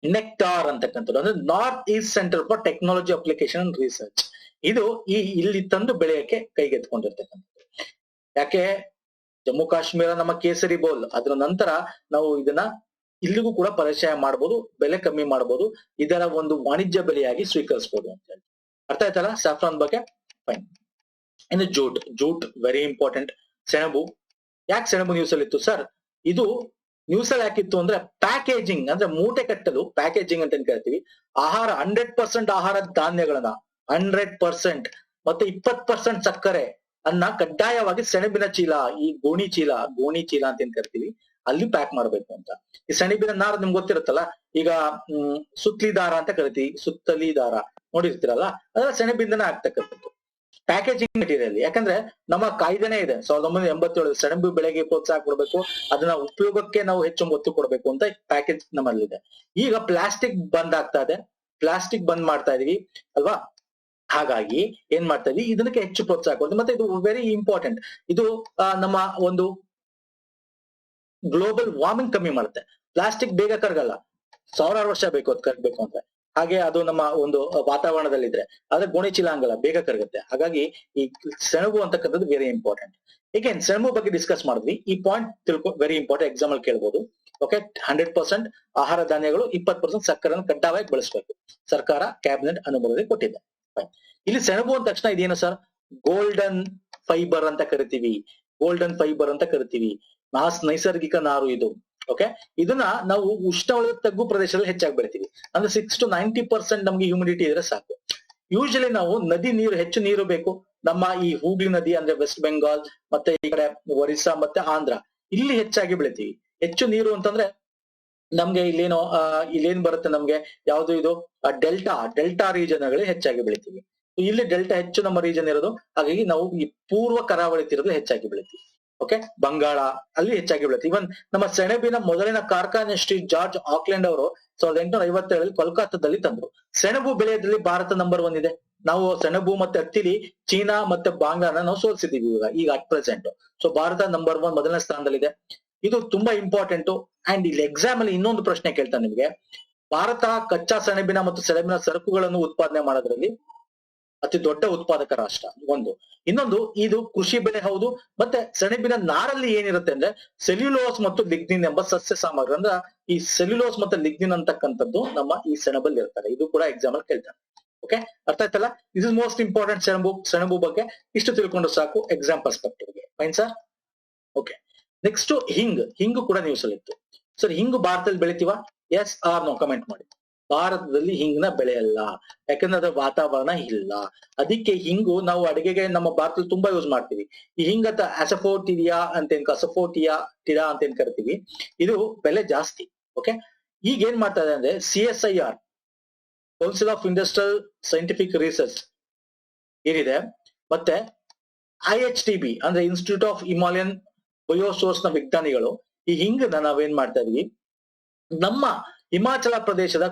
ನೆಕ್ಟಾರ್ ಅಂತಕ್ಕಂಥದ್ದು, ಅಂದ್ರೆ north East centre for technology application and research. ಇದು ಇಲ್ಲಿ ತಂದು ಬೆಳೆಯಕ್ಕೆ ಕೈಗೆತ್ಕೊಂಡಿರ್ತಕ್ಕಂಥದ್ದು. ಯಾಕೆ, ಜಮ್ಮು ಕಾಶ್ಮೀರ ನಮ್ಮ ಕೇಸರಿ ಬೌಲ್, ಅದ್ರ ನಂತರ ನಾವು ಇದನ್ನ ಇಲ್ಲಿಗೂ ಕೂಡ ಪರಿಚಯ ಮಾಡಬಹುದು, ಬೆಲೆ ಕಮ್ಮಿ ಮಾಡಬಹುದು, ಇದರ ಒಂದು ವಾಣಿಜ್ಯ ಬೆಲೆಯಾಗಿ ಸ್ವೀಕರಿಸಬಹುದು ಅಂತ ಹೇಳಿ. ಅರ್ಥ ಆಯ್ತಲ್ಲ ಸ್ಯಾಫ್ರಾನ್ ಬಗ್ಗೆ? ಫೈನ್. ಇನ್ನು ಜೂಟ್ ವೆರಿ ಇಂಪಾರ್ಟೆಂಟ್. ಸೆಣಬು. ಯಾಕೆ ಸೆಣಬು ನ್ಯೂಸ್ ಅಲ್ಲಿ ಇತ್ತು ಸರ್? ಇದು ನ್ಯೂಸ್ ಅಲ್ಲಿ ಯಾಕಿತ್ತು ಅಂದ್ರೆ, ಪ್ಯಾಕೇಜಿಂಗ್ ಅಂದ್ರೆ ಮೂಟೆ ಕಟ್ಟಲು ಪ್ಯಾಕೇಜಿಂಗ್ ಅಂತ ಏನ್ ಕರಿತೀವಿ, ಆಹಾರ 100% ಆಹಾರ ಧಾನ್ಯಗಳನ್ನ 100% ಮತ್ತೆ 20% ಸಕ್ಕರೆ ಅನ್ನ ಕಡ್ಡಾಯವಾಗಿ ಸೆಣಬಿನ ಚೀಲ, ಈ ಗೋಣಿ ಚೀಲ ಅಂತ ಏನ್ ಕರಿತೀವಿ, ಅಲ್ಲಿ ಪ್ಯಾಕ್ ಮಾಡ್ಬೇಕು ಅಂತ. ಈ ಸೆಣಬಿನ ನಾರು ನಿಮ್ಗೆ ಗೊತ್ತಿರುತ್ತಲ್ಲ, ಈಗ ಸುತ್ತಲಿ ದಾರ ಅಂತ ಕರಿತೀವಿ, ಸುತ್ತಲಿ ದಾರ ನೋಡಿರ್ತೀರಲ್ಲ, ಅದರ ಸೆಣಬಿಂದನೇ ಆಗ್ತಕ್ಕಂಥದ್ದು ಪ್ಯಾಕೇಜಿಂಗ್ ಮೆಟೀರಿಯಲ್. ಯಾಕಂದ್ರೆ ನಮ್ಮ ಕಾಯ್ದೆನೇ ಇದೆ 1987, ಸೆಣಬು ಬೆಳೆಗೆ ಪ್ರೋತ್ಸಾಹ ಕೊಡಬೇಕು, ಅದನ್ನ ಉಪಯೋಗಕ್ಕೆ ನಾವು ಹೆಚ್ಚು ಒತ್ತು ಕೊಡಬೇಕು ಅಂತ ಪ್ಯಾಕೇಜ್ ನಮ್ಮಲ್ಲಿದೆ. ಈಗ ಪ್ಲಾಸ್ಟಿಕ್ ಬಂದ್ ಆಗ್ತಾ ಇದೆ, ಪ್ಲಾಸ್ಟಿಕ್ ಬಂದ್ ಮಾಡ್ತಾ ಇದೀವಿ ಅಲ್ವಾ, ಹಾಗಾಗಿ ಏನ್ ಮಾಡ್ತಾ ಇದೀವಿ, ಇದಕ್ಕೆ ಹೆಚ್ಚು ಪ್ರೋತ್ಸಾಹ ಕೊಡ್ತೀವಿ. ಮತ್ತೆ ಇದು ವೆರಿ ಇಂಪಾರ್ಟೆಂಟ್, ಇದು ನಮ್ಮ ಒಂದು ಗ್ಲೋಬಲ್ ವಾರ್ಮಿಂಗ್ ಕಮ್ಮಿ ಮಾಡುತ್ತೆ. ಪ್ಲಾಸ್ಟಿಕ್ ಬೇಗ ಕರಗಲ್ಲ, 1000 ವರ್ಷ ಬೇಕು ಅದು ಕರಗಬೇಕು ಅಂತ. ಹಾಗೆ ಅದು ನಮ್ಮ ಒಂದು ವಾತಾವರಣದಲ್ಲಿದ್ರೆ, ಆದ್ರೆ ಗೋಣಿ ಚೀಲ ಹಂಗಲ್ಲ, ಬೇಗ ಕರಗುತ್ತೆ. ಹಾಗಾಗಿ ಈ ಸೆಣಬು ಅಂತಕ್ಕಂಥದ್ದು ವೆರಿ ಇಂಪಾರ್ಟೆಂಟ್. ಏಕೆನ್ ಸೆಣಬು ಬಗ್ಗೆ ಡಿಸ್ಕಸ್ ಮಾಡಿದ್ವಿ, ಈ ಪಾಯಿಂಟ್ ವೆರಿ ಇಂಪಾರ್ಟೆಂಟ್, ಎಕ್ಸಾಮ್ ಅಲ್ಲಿ ಕೇಳ್ಬೋದು. ಓಕೆ, 100% ಆಹಾರ ಧಾನ್ಯಗಳು, 20% ಸಕ್ಕರೆಯನ್ನು ಕಡ್ಡಾಯವಾಗಿ ಬಳಸಬೇಕು, ಸರ್ಕಾರ ಕ್ಯಾಬಿನೆಟ್ ಅನುಮೋದನೆ ಕೊಟ್ಟಿದೆ. ಇಲ್ಲಿ ಸೆಣಬು ಅಂದ ತಕ್ಷಣ ಇದೇನು ಸರ್, ಗೋಲ್ಡನ್ ಫೈಬರ್ ಅಂತ ಕರಿತೀವಿ, ನೈಸರ್ಗಿಕ ನಾರು ಇದು. ಓಕೆ, ಇದನ್ನ ನಾವು ಉಷ್ಣವಲಯದ ತಗ್ಗು ಪ್ರದೇಶದಲ್ಲಿ ಹೆಚ್ಚಾಗಿ ಬೆಳಿತೀವಿ. ಅಂದ್ರೆ 6 to 90% ನಮ್ಗೆ ಹ್ಯೂಮಿಡಿಟಿ ಇದ್ರೆ ಸಾಕು. ಯೂಶಲಿ ನಾವು ನದಿ ನೀರು, ಹೆಚ್ಚು ನೀರು ಬೇಕು. ನಮ್ಮ ಈ ಹೂಗ್ಲಿ ನದಿ ಅಂದ್ರೆ ವೆಸ್ಟ್ ಬೆಂಗಾಲ್ ಮತ್ತೆ ಈ ಕಡೆ ಒರಿಸ್ಸಾ ಮತ್ತೆ ಆಂಧ್ರ, ಇಲ್ಲಿ ಹೆಚ್ಚಾಗಿ ಬೆಳಿತೀವಿ. ಹೆಚ್ಚು ನೀರು ಅಂತಂದ್ರೆ ನಮ್ಗೆ ಇಲ್ಲೇನ್ ಬರುತ್ತೆ, ನಮ್ಗೆ ಯಾವ್ದು ಇದು ಡೆಲ್ಟಾ ರೀಜನ್ ಗಳಲ್ಲಿ ಹೆಚ್ಚಾಗಿ ಬೆಳಿತೀವಿ. ಇಲ್ಲಿ ಡೆಲ್ಟಾ ಹೆಚ್ಚು ನಮ್ಮ ರೀಜನ್ ಇರೋದು, ಹಾಗಾಗಿ ನಾವು ಈ ಪೂರ್ವ ಕರಾವಳಿ ತೀರದಲ್ಲಿ ಹೆಚ್ಚಾಗಿ ಬೆಳಿತೀವಿ. ಓಕೆ, ಬಂಗಾಳ ಅಲ್ಲಿ ಹೆಚ್ಚಾಗಿ ಬೆಳಿತೀವಿ. ಇವನ್ ನಮ್ಮ ಸೆಣಬಿನ ಮೊದಲಿನ ಕಾರ್ಖಾನೆ ಶ್ರೀ ಜಾರ್ಜ್ ಆಕ್ಲೆಂಡ್ ಅವರು 1857 ಕೋಲ್ಕತ್ತಾದಲ್ಲಿ ತಂದ್ರು. ಸೆಣಬು ಬೆಳೆಯೋದ್ರಲ್ಲಿ ಭಾರತ ನಂಬರ್ 1 ಇದೆ. ನಾವು ಸೆಣಬು ಮತ್ತೆ ಹತ್ತಿಲಿ ಚೀನಾ ಮತ್ತೆ ಬಾಂಗ್ಲಾನ ನಾವು ಸೋಲ್ಸಿದೀವಿ ಈಗ at present. So Bharat number 1 ಮೊದಲನೇ ಸ್ಥಾನದಲ್ಲಿದೆ. ಇದು ತುಂಬಾ ಇಂಪಾರ್ಟೆಂಟ್. ಅಂಡ್ ಇಲ್ಲಿ ಎಕ್ಸಾಮ್ ಅಲ್ಲಿ ಇನ್ನೊಂದು ಪ್ರಶ್ನೆ ಕೇಳ್ತಾನೆ ನಿಮಗೆ. ಭಾರತ ಕಚ್ಚಾ ಸೆಣಬಿನ ಮತ್ತು ಸೆಣಬಿನ ಸರಕುಗಳನ್ನು ಉತ್ಪಾದನೆ ಮಾಡೋದ್ರಲ್ಲಿ ಅತಿ ದೊಡ್ಡ ಉತ್ಪಾದಕ ರಾಷ್ಟ್ರ ಒಂದು. ಇನ್ನೊಂದು, ಇದು ಕೃಷಿ ಬೆಳೆ ಹೌದು. ಮತ್ತೆ ಸೆಣಬಿನ ನಾರಲ್ಲಿ ಏನಿರುತ್ತೆ ಅಂದ್ರೆ ಸೆಲ್ಯುಲೋಸ್ ಮತ್ತು ಲಿಗ್ನಿನ್ ಎಂಬ ಸಸ್ಯ ಸಾಮಗ್ರಿ. ಅಂದ್ರೆ ಈ ಸೆಲ್ಯುಲೋಸ್ ಮತ್ತೆ ಲಿಗ್ನಿನ್ ಅಂತಕ್ಕಂಥದ್ದು ನಮ್ಮ ಈ ಸೆಣಬಲ್ಲಿ ಇರ್ತಾರೆ. ಇದು ಕೂಡ ಎಕ್ಸಾಮ್ ಅಲ್ಲಿ ಕೇಳ್ತಾರೆ. ಓಕೆ, ಅರ್ಥ ಆಯ್ತಲ್ಲ? This is most important. ಸೆಣಬು ಬಗ್ಗೆ ಇಷ್ಟು ತಿಳ್ಕೊಂಡು ಸಾಕು ಎಕ್ಸಾಮ್ ಪರ್ಸ್ಪೆಕ್ಟಿವ್ ಗೆ. Fine sir. ಓಕೆ, ನೆಕ್ಸ್ಟ್ ಹಿಂಗು ಕೂಡ ನ್ಯೂಸ್ ಅಲ್ಲಿ ಇತ್ತು ಸರ್. ಹಿಂಗು ಭಾರತದಲ್ಲಿ ಬೆಳಿತೀವ? ಎಸ್ ಆರ್ ನೋ ಕಮೆಂಟ್ ಮಾಡಿ. ಭಾರತದಲ್ಲಿ ಹಿಂಗ್ನ ಬೆಳೆಯಲ್ಲ, ಯಾಕಂದ್ರೆ ಅದರ ವಾತಾವರಣ ಇಲ್ಲ. ಅದಕ್ಕೆ ಹಿಂಗು ನಾವು ಅಡಿಗೆಗೆ ನಮ್ಮ ಭಾರತದಲ್ಲಿ ತುಂಬಾ ಯೂಸ್ ಮಾಡ್ತೀವಿ. ಈ ಹಿಂಗತ್ತ ಅಸಫೋಟಿರಿಯಾ ಕಸಫೋಟಿಯಾ ಟಿರಾ ಅಂತ ಏನ್ ಕರಿತೀವಿ, ಇದು ಬೆಲೆ ಜಾಸ್ತಿ. ಓಕೆ, ಈಗ ಏನ್ ಮಾಡ್ತಾ ಇದೆ ಅಂದ್ರೆ CSIR, council of industrial scientific research ಏನಿದೆ, ಮತ್ತೆ IHTB ಅಂದ್ರೆ ಇನ್ಸ್ಟಿಟ್ಯೂಟ್ ಆಫ್ ಹಿಮಾಲಯನ್ ಬಯೋಸೋರ್ಸ್ ನ ವಿಜ್ಞಾನಿಗಳು ಈ ಹಿಂಗನ್ನ ನಾವೇನ್ ಮಾಡ್ತಾ ಇದೀವಿ, ನಮ್ಮ ಹಿಮಾಚಲ ಪ್ರದೇಶದ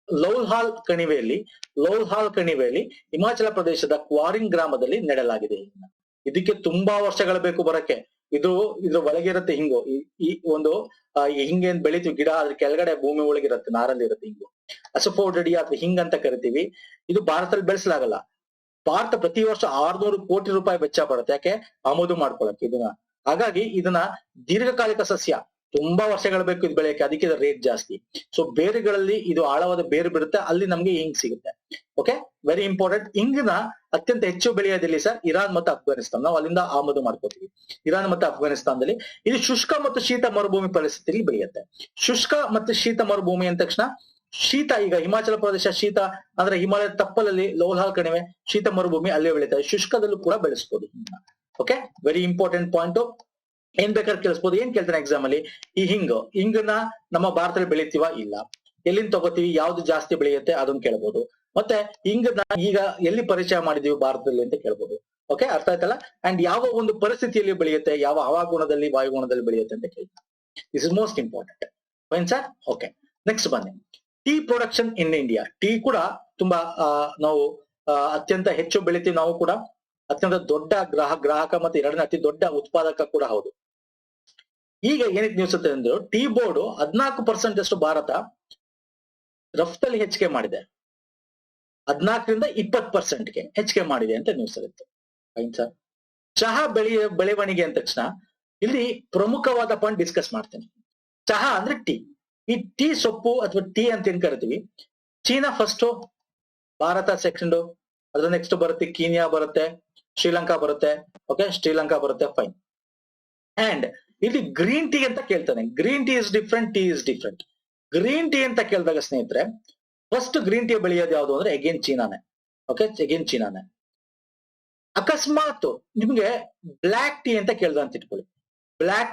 ಲೌಲ್ಹಾಲ್ ಕಣಿವೆಯಲ್ಲಿ ಹಿಮಾಚಲ ಪ್ರದೇಶದ ಕ್ವಾರಿಂಗ್ ಗ್ರಾಮದಲ್ಲಿ ನೆಡಲಾಗಿದೆ. ಇದಕ್ಕೆ ತುಂಬಾ ವರ್ಷಗಳು ಬೇಕು ಬರಕ್ಕೆ. ಇದ್ರ ಒಳಗಿರುತ್ತೆ ಹಿಂಗು. ಈ ಒಂದು ಹಿಂಗೇನ್ ಬೆಳಿತೀವಿ ಗಿಡ, ಅದ್ರ ಕೆಳಗಡೆ ಭೂಮಿ ಒಳಗಿರುತ್ತೆ, ನಾರಲ್ಲಿ ಇರುತ್ತೆ ಹಿಂಗು. ಅಸಫೋಡಿಯಾ ಅಥವಾ ಹಿಂಗ್ ಅಂತ ಕರಿತೀವಿ. ಇದು ಭಾರತದಲ್ಲಿ ಬೆಳೆಸಲಾಗಲ್ಲ. ಭಾರತ ಪ್ರತಿ ವರ್ಷ 600 ಕೋಟಿ ರೂಪಾಯಿ ವೆಚ್ಚ ಪಡುತ್ತೆ. ಯಾಕೆ? ಆಮದು ಮಾಡ್ಕೊಳಕ್ಕೆ ಇದನ್ನ. ಹಾಗಾಗಿ ಇದನ್ನ ದೀರ್ಘಕಾಲಿಕ ಸಸ್ಯ, ತುಂಬಾ ವರ್ಷಗಳು ಬೇಕು ಇದು ಬೆಳೆಯಕ್ಕೆ. ಅದಕ್ಕೆ ಇದರ ರೇಟ್ ಜಾಸ್ತಿ. ಸೊ ಬೇರುಗಳಲ್ಲಿ ಇದು ಆಳವಾದ ಬೇರು ಬಿಡುತ್ತೆ, ಅಲ್ಲಿ ನಮ್ಗೆ ಹಿಂಗ್ ಸಿಗುತ್ತೆ. Okay, very important. ಹಿಂಗನ ಅತ್ಯಂತ ಹೆಚ್ಚು ಬೆಳೆಯೋದಿಲ್ಲ ಸರ್, ಇರಾನ್ ಮತ್ತು ಅಫ್ಘಾನಿಸ್ತಾನ. ನಾವು ಅಲ್ಲಿಂದ ಆಮದು ಮಾಡ್ಕೋತೀವಿ, ಇರಾನ್ ಮತ್ತು ಅಫ್ಘಾನಿಸ್ತಾನದಲ್ಲಿ. ಇದು ಶುಷ್ಕ ಮತ್ತು ಶೀತ ಮರುಭೂಮಿ ಪರಿಸ್ಥಿತಿಯಲ್ಲಿ ಬೆಳೆಯುತ್ತೆ. ಶುಷ್ಕ ಮತ್ತು ಶೀತ ಮರುಭೂಮಿ ಅಂದ ತಕ್ಷಣ ಶೀತ, ಈಗ ಹಿಮಾಚಲ ಪ್ರದೇಶ ಶೀತ ಅಂದ್ರೆ ಹಿಮಾಲಯ ತಪ್ಪಲಲ್ಲಿ ಲೌಲ್ಹಾಲ್ ಕಣಿವೆ, ಶೀತ ಮರುಭೂಮಿ ಅಲ್ಲೇ ಬೆಳೀತಾರೆ. ಶುಷ್ಕದಲ್ಲೂ ಕೂಡ ಬೆಳೆಸ್ಬೋದು. Okay, very important point. ಏನ್ ಬೇಕಾದ್ರೆ ಕೇಳಿಸ್ಬೋದು. ಏನ್ ಕೇಳ್ತಾನೆ ಎಕ್ಸಾಮ್ ಅಲ್ಲಿ, ಈ ಹಿಂಗನ್ನ ನಮ್ಮ ಭಾರತದಲ್ಲಿ ಬೆಳಿತೀವ? ಇಲ್ಲ. ಎಲ್ಲಿಂದ ತಗೋತೀವಿ? ಯಾವ್ದು ಜಾಸ್ತಿ ಬೆಳೆಯುತ್ತೆ ಅದನ್ನ ಕೇಳ್ಬೋದು. ಮತ್ತೆ ಹಿಂಗನ್ನ ಈಗ ಎಲ್ಲಿ ಪರಿಚಯ ಮಾಡಿದೀವಿ ಭಾರತದಲ್ಲಿ ಅಂತ ಕೇಳ್ಬೋದು. ಓಕೆ, ಅರ್ಥ ಆಯ್ತಲ್ಲ? ಅಂಡ್ ಯಾವ ಒಂದು ಪರಿಸ್ಥಿತಿಯಲ್ಲಿ ಬೆಳೆಯುತ್ತೆ, ಯಾವ ಹವಾಗುಣದಲ್ಲಿ ವಾಯುಗುಣದಲ್ಲಿ ಬೆಳೆಯುತ್ತೆ ಅಂತ ಕೇಳ್ತಾರೆ. This is most important. Fine sir. Okay, next ಬನ್ನಿ. Tea production in India. Tea ಕೂಡ ತುಂಬಾ ನಾವು ಅತ್ಯಂತ ಹೆಚ್ಚು ಬೆಳಿತೀವಿ. ನಾವು ಕೂಡ ಅತ್ಯಂತ ದೊಡ್ಡ ಗ್ರಾಹಕ ಮತ್ತೆ ಎರಡನೇ ಅತಿ ದೊಡ್ಡ ಉತ್ಪಾದಕ ಕೂಡ ಹೌದು. ಈಗ ಏನಕ್ಕೆ ನ್ಯೂಸ್ ಅಂತ ಅಂದ್ರೆ, ಟೀ ಬೋರ್ಡ್ 14% ಅಷ್ಟು ಭಾರತ ರಫ್ತಲ್ಲಿ ಹೆಚ್ಚಿಗೆ ಮಾಡಿದೆ. 14ರಿಂದ 20%ಗೆ ಹೆಚ್ಚಿಗೆ ಮಾಡಿದೆ ಅಂತ ನ್ಯೂಸ್ ಇರುತ್ತೆ. Fine sir. ಚಹಾ ಬೆಳವಣಿಗೆ ಅಂದ ತಕ್ಷಣ ಇಲ್ಲಿ ಪ್ರಮುಖವಾದ ಪಾಯಿಂಟ್ ಡಿಸ್ಕಸ್ ಮಾಡ್ತೇನೆ. ಚಹಾ ಅಂದ್ರೆ ಟೀ. ಈ ಟೀ ಸೊಪ್ಪು ಅಥವಾ ಟೀ ಅಂತ ಏನ್ ಕರಿತೀವಿ, ಚೀನಾ ಫಸ್ಟ್, ಭಾರತ ಸೆಕೆಂಡ್, ಅದ್ರ ನೆಕ್ಸ್ಟ್ ಬರುತ್ತೆ ಕೀನ್ಯಾ ಬರುತ್ತೆ, ಶ್ರೀಲಂಕಾ ಬರುತ್ತೆ. ಓಕೆ, ಶ್ರೀಲಂಕಾ ಬರುತ್ತೆ. ಫೈನ್. ಅಂಡ್ ಇಲ್ಲಿ ಗ್ರೀನ್ ಟೀ ಅಂತ ಕೇಳ್ತಾನೆ. Green tea is different, tea is different. Green tea ಅಂತ ಕೇಳಿದಾಗ ಸ್ನೇಹಿತರೆ, ಫಸ್ಟ್ ಗ್ರೀನ್ ಟೀ ಬೆಳೆಯೋದು ಯಾವುದು ಅಂದ್ರೆ ಅಗೇನ್ ಚೀನಾನೆ. ಓಕೆ, ಅಗೇನ್ ಚೀನಾನೆ. ಅಕಸ್ಮಾತ್ ನಿಮ್ಗೆ ಬ್ಲಾಕ್ ಟೀ ಅಂತ ಕೇಳ್ದ ಅಂತ ಇಟ್ಕೊಳ್ಳಿ. ಬ್ಲಾಕ್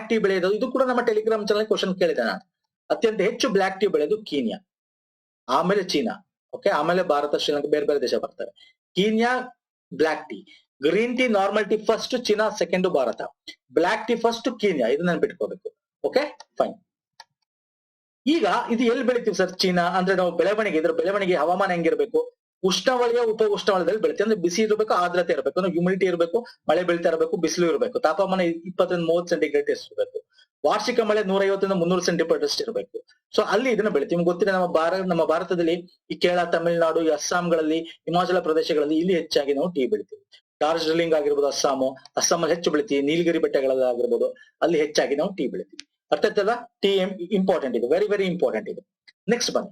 ಟೀ ಬೆಳೆಯೋದು, ಇದು ಕೂಡ ನಮ್ಮ ಟೆಲಿಗ್ರಾಮ್ ಚಾನಲ್ ಕ್ವಶನ್ ಕೇಳಿದೆ ನಾನು. ಅತ್ಯಂತ ಹೆಚ್ಚು ಬ್ಲಾಕ್ ಟೀ ಬೆಳೆಯೋದು ಕೀನ್ಯಾ, ಆಮೇಲೆ ಚೀನಾ. ಓಕೆ, ಆಮೇಲೆ ಭಾರತ, ಶ್ರೀಲಂಕಾ, ಬೇರೆ ಬೇರೆ ದೇಶ ಬರ್ತಾರೆ. Kenya black tea, green tea normal tea first, China second, Bharat. Black tea first, Kenya. ಇದನ್ನ ನೆನ್ಪಿಟ್ಕೋಬೇಕು. Okay, fine. ಈಗ ಇದು ಎಲ್ಲಿ ಬೆಳಿತೀವಿ ಸರ್? ಚೀನಾ ಅಂದ್ರೆ ನಾವು ಬೆಳವಣಿಗೆ, ಇದ್ರ ಬೆಳವಣಿಗೆ ಹವಾಮಾನ ಹೆಂಗಿರ್ಬೇಕು? ಉಷ್ಣವಲಯ, ಉಪ ಉಷ್ಣವಲಯದಲ್ಲಿ ಬೆಳಿತೀವಿ. ಅಂದ್ರೆ ಬಿಸಿ ಇರಬೇಕು, ಆರ್ದ್ರತೆ ಇರಬೇಕು, ಅಂದ್ರೆ ಹ್ಯೂಮಿಡಿಟಿ ಇರಬೇಕು, ಮಳೆ ಬೀಳ್ತಾ ಇರಬೇಕು, ಬಿಸಿಲು ಇರಬೇಕು, ತಾಪಮಾನ 20-30 ಸೆಂಟಿಗ್ರೇಡ್ ಇರಬೇಕು, ವಾರ್ಷಿಕ ಮಳೆ 150-300 ಸೆಂಟಿಗ್ರೇಡ್ ಅಷ್ಟು ಇರಬೇಕು. ಸೊ ಅಲ್ಲಿ ಇದನ್ನ ಬೆಳಿತೀವಿ. ನಿಮ್ಗೆ ಗೊತ್ತಿದೆ, ನಮ್ಮ ಭಾರತದಲ್ಲಿ ಈ ಕೇರಳ, ತಮಿಳುನಾಡು, ಈ ಅಸ್ಸಾಂಗಳಲ್ಲಿ, ಹಿಮಾಚಲ ಪ್ರದೇಶಗಳಲ್ಲಿ ಇಲ್ಲಿ ಹೆಚ್ಚಾಗಿ ನಾವು ಟೀ ಬೆಳಿತೀವಿ. ಡಾರ್ಜಿಲಿಂಗ್ ಆಗಿರ್ಬೋದು, ಅಸ್ಸಾಮಲ್ಲಿ ಹೆಚ್ಚು ಬೆಳಿತೀವಿ. ನೀಲಗಿರಿ ಬೆಟ್ಟಗಳಲ್ಲಿ ಆಗಿರ್ಬೋದು, ಅಲ್ಲಿ ಹೆಚ್ಚಾಗಿ ನಾವು ಟೀ ಬೆಳಿತೀವಿ. ಅರ್ಥ ಆಯ್ತಲ್ಲ? ಟೀ ಇಂಪಾರ್ಟೆಂಟ್, ಇದು ವೆರಿ ವೆರಿ ಇಂಪಾರ್ಟೆಂಟ್ ಇದು. ನೆಕ್ಸ್ಟ್ ಬನ್ನಿ,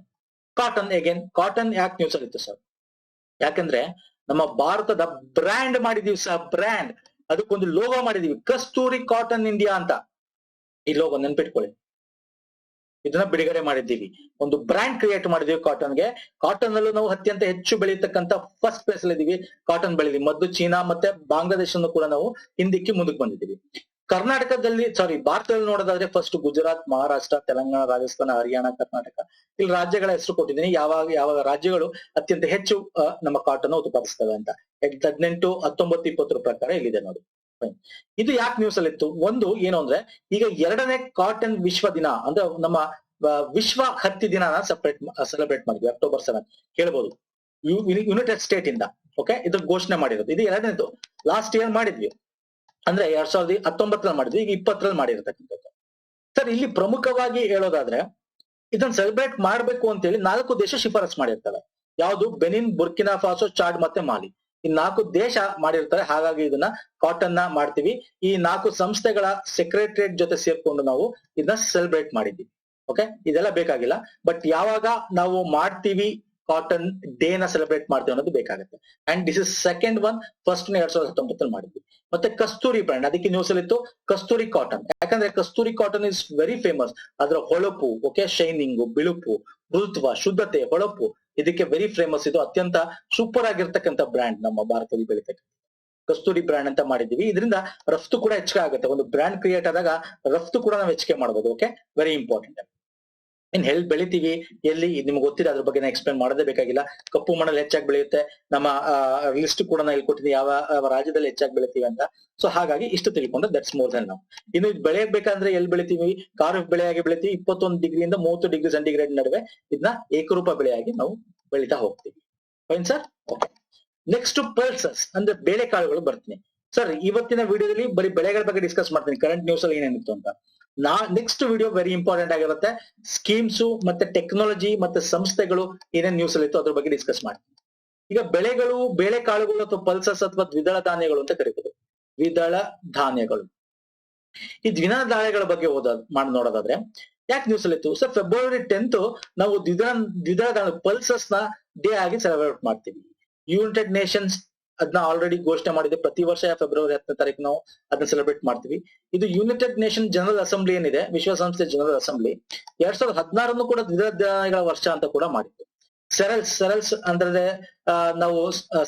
ಕಾಟನ್. ಅಗೇನ್ ಕಾಟನ್ ಯಾಕೆ ನ್ಯೂಸ್ ಆಗಿತ್ತು ಸರ್? ಯಾಕಂದ್ರೆ ನಮ್ಮ ಭಾರತದ ಬ್ರ್ಯಾಂಡ್ ಮಾಡಿದೀವಿ ಸರ್, ಬ್ರ್ಯಾಂಡ್. ಅದಕ್ಕೊಂದು ಲೋಗೋ ಮಾಡಿದೀವಿ, ಕಸ್ತೂರಿ ಕಾಟನ್ ಇಂಡಿಯಾ ಅಂತ. ಈ ಲೋಗೋ ನೆನ್ಪಿಟ್ಕೊಳ್ಳಿ. ಇದನ್ನ ಬಿಡುಗಡೆ ಮಾಡಿದ್ದೀವಿ, ಒಂದು ಬ್ರ್ಯಾಂಡ್ ಕ್ರಿಯೇಟ್ ಮಾಡಿದೀವಿ ಕಾಟನ್ಗೆ. ಕಾಟನ್ ಅಲ್ಲೂ ನಾವು ಅತ್ಯಂತ ಹೆಚ್ಚು ಬೆಳೀತಕ್ಕಂತ ಫಸ್ಟ್ ಪ್ಲೇಸ್ ಅಲ್ಲಿ ಇದೀವಿ. ಕಾಟನ್ ಬೆಳೆದಿವಿ. ಮೊದಲು ಚೀನಾ ಮತ್ತೆ ಬಾಂಗ್ಲಾದೇಶನ್ನು ಕೂಡ ನಾವು ಹಿಂದಿಕ್ಕಿ ಮುಂದಕ್ಕೆ ಬಂದಿದ್ದೀವಿ. ಕರ್ನಾಟಕದಲ್ಲಿ ಭಾರತದಲ್ಲಿ ನೋಡೋದಾದ್ರೆ ಫಸ್ಟ್ ಗುಜರಾತ್, ಮಹಾರಾಷ್ಟ್ರ, ತೆಲಂಗಾಣ, ರಾಜಸ್ಥಾನ, ಹರಿಯಾಣ, ಕರ್ನಾಟಕ, ಇಲ್ಲಿ ರಾಜ್ಯಗಳ ಹೆಸರು ಕೊಟ್ಟಿದ್ದೀನಿ. ಯಾವ ರಾಜ್ಯಗಳು ಅತ್ಯಂತ ಹೆಚ್ಚು ನಮ್ಮ ಕಾಟನ್ ಉತ್ಪಾದಿಸ್ತವೆ ಅಂತ. 18, 19, 20 ಪ್ರಕಾರ ಇಲ್ಲಿದೆ ನೋಡಿ. ಇದು ಯಾಕೆ ನ್ಯೂಸ್ ಅಲ್ಲಿ ಇತ್ತು? ಒಂದು ಏನು ಅಂದ್ರೆ, ಈಗ 2ನೇ ಕಾಟನ್ ವಿಶ್ವ ದಿನ ಅಂದ್ರೆ ನಮ್ಮ ವಿಶ್ವ ಹತ್ತಿ ದಿನ ಸೆಲೆಬ್ರೇಟ್ ಮಾಡಿದ್ವಿ ಅಕ್ಟೋಬರ್ 7 ಕೇಳ್ಬೋದು ಯುನೈಟೆಡ್ ಸ್ಟೇಟ್ ಇಂದ. ಓಕೆ, ಇದು ಘೋಷಣೆ ಮಾಡಿರೋದು. ಇದು ಎರಡನೇದು ಲಾಸ್ಟ್ ಇಯರ್ ಮಾಡಿದ್ವಿ, ಅಂದ್ರೆ 2019 ಮಾಡಿದ್ವಿ, ಈಗ 20 ಮಾಡಿರ್ತಕ್ಕಂಥದ್ದು. ಸರ್ ಇಲ್ಲಿ ಪ್ರಮುಖವಾಗಿ ಹೇಳೋದಾದ್ರೆ ಇದನ್ನ ಸೆಲೆಬ್ರೇಟ್ ಮಾಡ್ಬೇಕು ಅಂತೇಳಿ 4 ದೇಶ ಶಿಫಾರಸ್ ಮಾಡಿರ್ತಾರೆ. ಯಾವುದು? ಬೆನಿನ್, ಬುರ್ಕಿನಾ ಫಾಸೋ, ಚಾಡ್ ಮತ್ತೆ ಮಾಲಿ. ಈ 4 ದೇಶ ಮಾಡಿರ್ತಾರೆ. ಹಾಗಾಗಿ ಇದನ್ನ ಕಾಟನ್ ನ ಮಾಡ್ತೀವಿ. ಈ 4 ಸಂಸ್ಥೆಗಳ ಸೆಕ್ರೆಟರಿಯೇಟ್ ಜೊತೆ ಸೇರ್ಕೊಂಡು ನಾವು ಇದನ್ನ ಸೆಲೆಬ್ರೇಟ್ ಮಾಡಿದ್ವಿ. ಓಕೆ, ಇದೆಲ್ಲ ಬೇಕಾಗಿಲ್ಲ. ಬಟ್ ಯಾವಾಗ ನಾವು ಮಾಡ್ತೀವಿ ಕಾಟನ್ ಡೇ ನ ಸೆಲೆಬ್ರೇಟ್ ಮಾಡ್ತೀವಿ ಅನ್ನೋದು ಬೇಕಾಗುತ್ತೆ. And this is second one. First 2019 ಮಾಡಿದ್ವಿ. ಮತ್ತೆ ಕಸ್ತೂರಿ ಬ್ರ್ಯಾಂಡ್, ಅದಕ್ಕೆ ನ್ಯೂಸ್ ಅಲ್ಲಿ ಇತ್ತು ಕಸ್ತೂರಿ ಕಾಟನ್. ಯಾಕಂದ್ರೆ ಕಸ್ತೂರಿ ಕಾಟನ್ ಇಸ್ ವೆರಿ ಫೇಮಸ್. ಅದರ ಹೊಳಪು, ಓಕೆ, ಶೈನಿಂಗು, ಬಿಳುಪು, ಮೃದುತ್ವ, ಶುದ್ಧತೆ, ಹೊಳಪು, ಇದಕ್ಕೆ ವೆರಿ ಫೇಮಸ್. ಇದು ಅತ್ಯಂತ ಸೂಪರ್ ಆಗಿರ್ತಕ್ಕಂಥ ಬ್ರ್ಯಾಂಡ್ ನಮ್ಮ ಭಾರತದಲ್ಲಿ ಬೆಳಿತಕ್ಕಂಥ ಕಸ್ತೂರಿ ಬ್ರ್ಯಾಂಡ್ ಅಂತ ಮಾಡಿದೀವಿ. ಇದರಿಂದ ರಫ್ತು ಕೂಡ ಹೆಚ್ಚಿಗೆ ಆಗುತ್ತೆ. ಒಂದು ಬ್ರ್ಯಾಂಡ್ ಕ್ರಿಯೇಟ್ ಆದಾಗ ರಫ್ತು ಕೂಡ ನಾವು ಹೆಚ್ಚಿಗೆ ಮಾಡಬಹುದು. Okay, very important. ಇನ್ ಎಲ್ಲಿ ಬೆಳಿತೀವಿ, ಎಲ್ಲಿ ನಿಮ್ಗೆ ಗೊತ್ತಿದೆ, ಅದ್ರ ಬಗ್ಗೆ ಎಕ್ಸ್ಪ್ಲೇನ್ ಮಾಡೋದೇ ಬೇಕಾಗಿಲ್ಲ. ಕಪ್ಪು ಮಣ್ಣಲ್ಲಿ ಹೆಚ್ಚಾಗಿ ಬೆಳೆಯುತ್ತೆ. ನಮ್ಮ ಲಿಸ್ಟ್ ಕೂಡ ನಾನು ಹೇಳ್ಕೊಟ್ಟಿದ್ದೀನಿ ಯಾವ ರಾಜ್ಯದಲ್ಲಿ ಹೆಚ್ಚಾಗಿ ಬೆಳಿತೀವಿ ಅಂತ. ಸೊ ಹಾಗಾಗಿ ಇಷ್ಟು ತಿಳ್ಕೊಂಡ್ರೆ ದಟ್ಸ್ ಮೋರ್ ದನ್ ನಾವು. ಇನ್ನು ಬೆಳೆಯಬೇಕಂದ್ರೆ ಎಲ್ಲಿ ಬೆಳಿತೀವಿ? ಖಾರಿಫ್ ಬೆಳೆಯಾಗಿ ಬೆಳಿತೀವಿ. 21 ಡಿಗ್ರಿಯಿಂದ 30 ಡಿಗ್ರಿ ಸೆಂಟಿಗ್ರೇಡ್ ನಡುವೆ ಇದನ್ನ ಏಕರೂಪ ಬೆಳೆಯಾಗಿ ನಾವು ಬೆಳಿತಾ ಹೋಗ್ತೀವಿ. Fine sir. Okay, next pulses ಅಂದ್ರೆ ಬೇಳೆಕಾಳುಗಳು ಬರ್ತೀನಿ. ಸರ್ ಇವತ್ತಿನ ವಿಡಿಯೋದಲ್ಲಿ ಬರೀ ಬೆಳೆಗಳ ಬಗ್ಗೆ ಡಿಸ್ಕಸ್ ಮಾಡ್ತೀನಿ, ಕರೆಂಟ್ ನ್ಯೂಸ್ ಅಲ್ಲಿ ಏನೇನಿತ್ತು ಅಂತ. ನೆಕ್ಸ್ಟ್ ವಿಡಿಯೋ ವೆರಿ ಇಂಪಾರ್ಟೆಂಟ್ ಆಗಿರುತ್ತೆ. ಸ್ಕೀಮ್ಸ್ ಮತ್ತೆ ಟೆಕ್ನಾಲಜಿ ಮತ್ತೆ ಸಂಸ್ಥೆಗಳು ಏನೇನ್ ನ್ಯೂಸ್ ಅಲ್ಲಿ ಇತ್ತು ಅದ್ರ ಬಗ್ಗೆ ಡಿಸ್ಕಸ್ ಮಾಡ್ತೀನಿ. ಈಗ ಬೆಳೆಗಳು, ಬೇಳೆಕಾಳುಗಳು ಅಥವಾ ಪಲ್ಸಸ್ ಅಥವಾ ದ್ವಿದಳ ಧಾನ್ಯಗಳು ಅಂತ ಕರೀತಾರೆ. ದ್ವಿದಳ ಧಾನ್ಯಗಳು. ಈ ದ್ವಿದಳ ಧಾನ್ಯಗಳ ಬಗ್ಗೆ ನೋಡೋದಾದ್ರೆ ಯಾಕೆ ನ್ಯೂಸ್ ಅಲ್ಲಿ ಇತ್ತು? ಸರ್ ಫೆಬ್ರವರಿ 10 ನಾವು ದ್ವಿದಳ ಧಾನ್ಯ ಪಲ್ಸಸ್ ನ ಡೇ ಆಗಿ ಸೆಲೆಬ್ರೇಟ್ ಮಾಡ್ತೀವಿ. ಯುನೈಟೆಡ್ ನೇಷನ್ಸ್ ಅದನ್ನ ಆಲ್ರೆಡಿ ಘೋಷಣೆ ಮಾಡಿದೆ. ಪ್ರತಿ ವರ್ಷ ಫೆಬ್ರವರಿ 10ನೇ ತಾರೀಕು ನಾವು ಅದನ್ನ ಸೆಲೆಬ್ರೇಟ್ ಮಾಡ್ತೀವಿ. ಇದು ಯುನೈಟೆಡ್ ನೇಷನ್ ಜನರಲ್ ಅಸೆಂಬ್ಲಿ ಏನಿದೆ, ವಿಶ್ವಸಂಸ್ಥೆ ಜನರಲ್ ಅಸೆಂಬ್ಲಿ 2016 ಕೂಡ ದ್ವಿದಳ ಧಾನ್ಯಗಳ ವರ್ಷ ಅಂತ ಕೂಡ ಮಾಡಿತ್ತು. ಸೆರಲ್ಸ್ ಅಂದ್ರೆ ನಾವು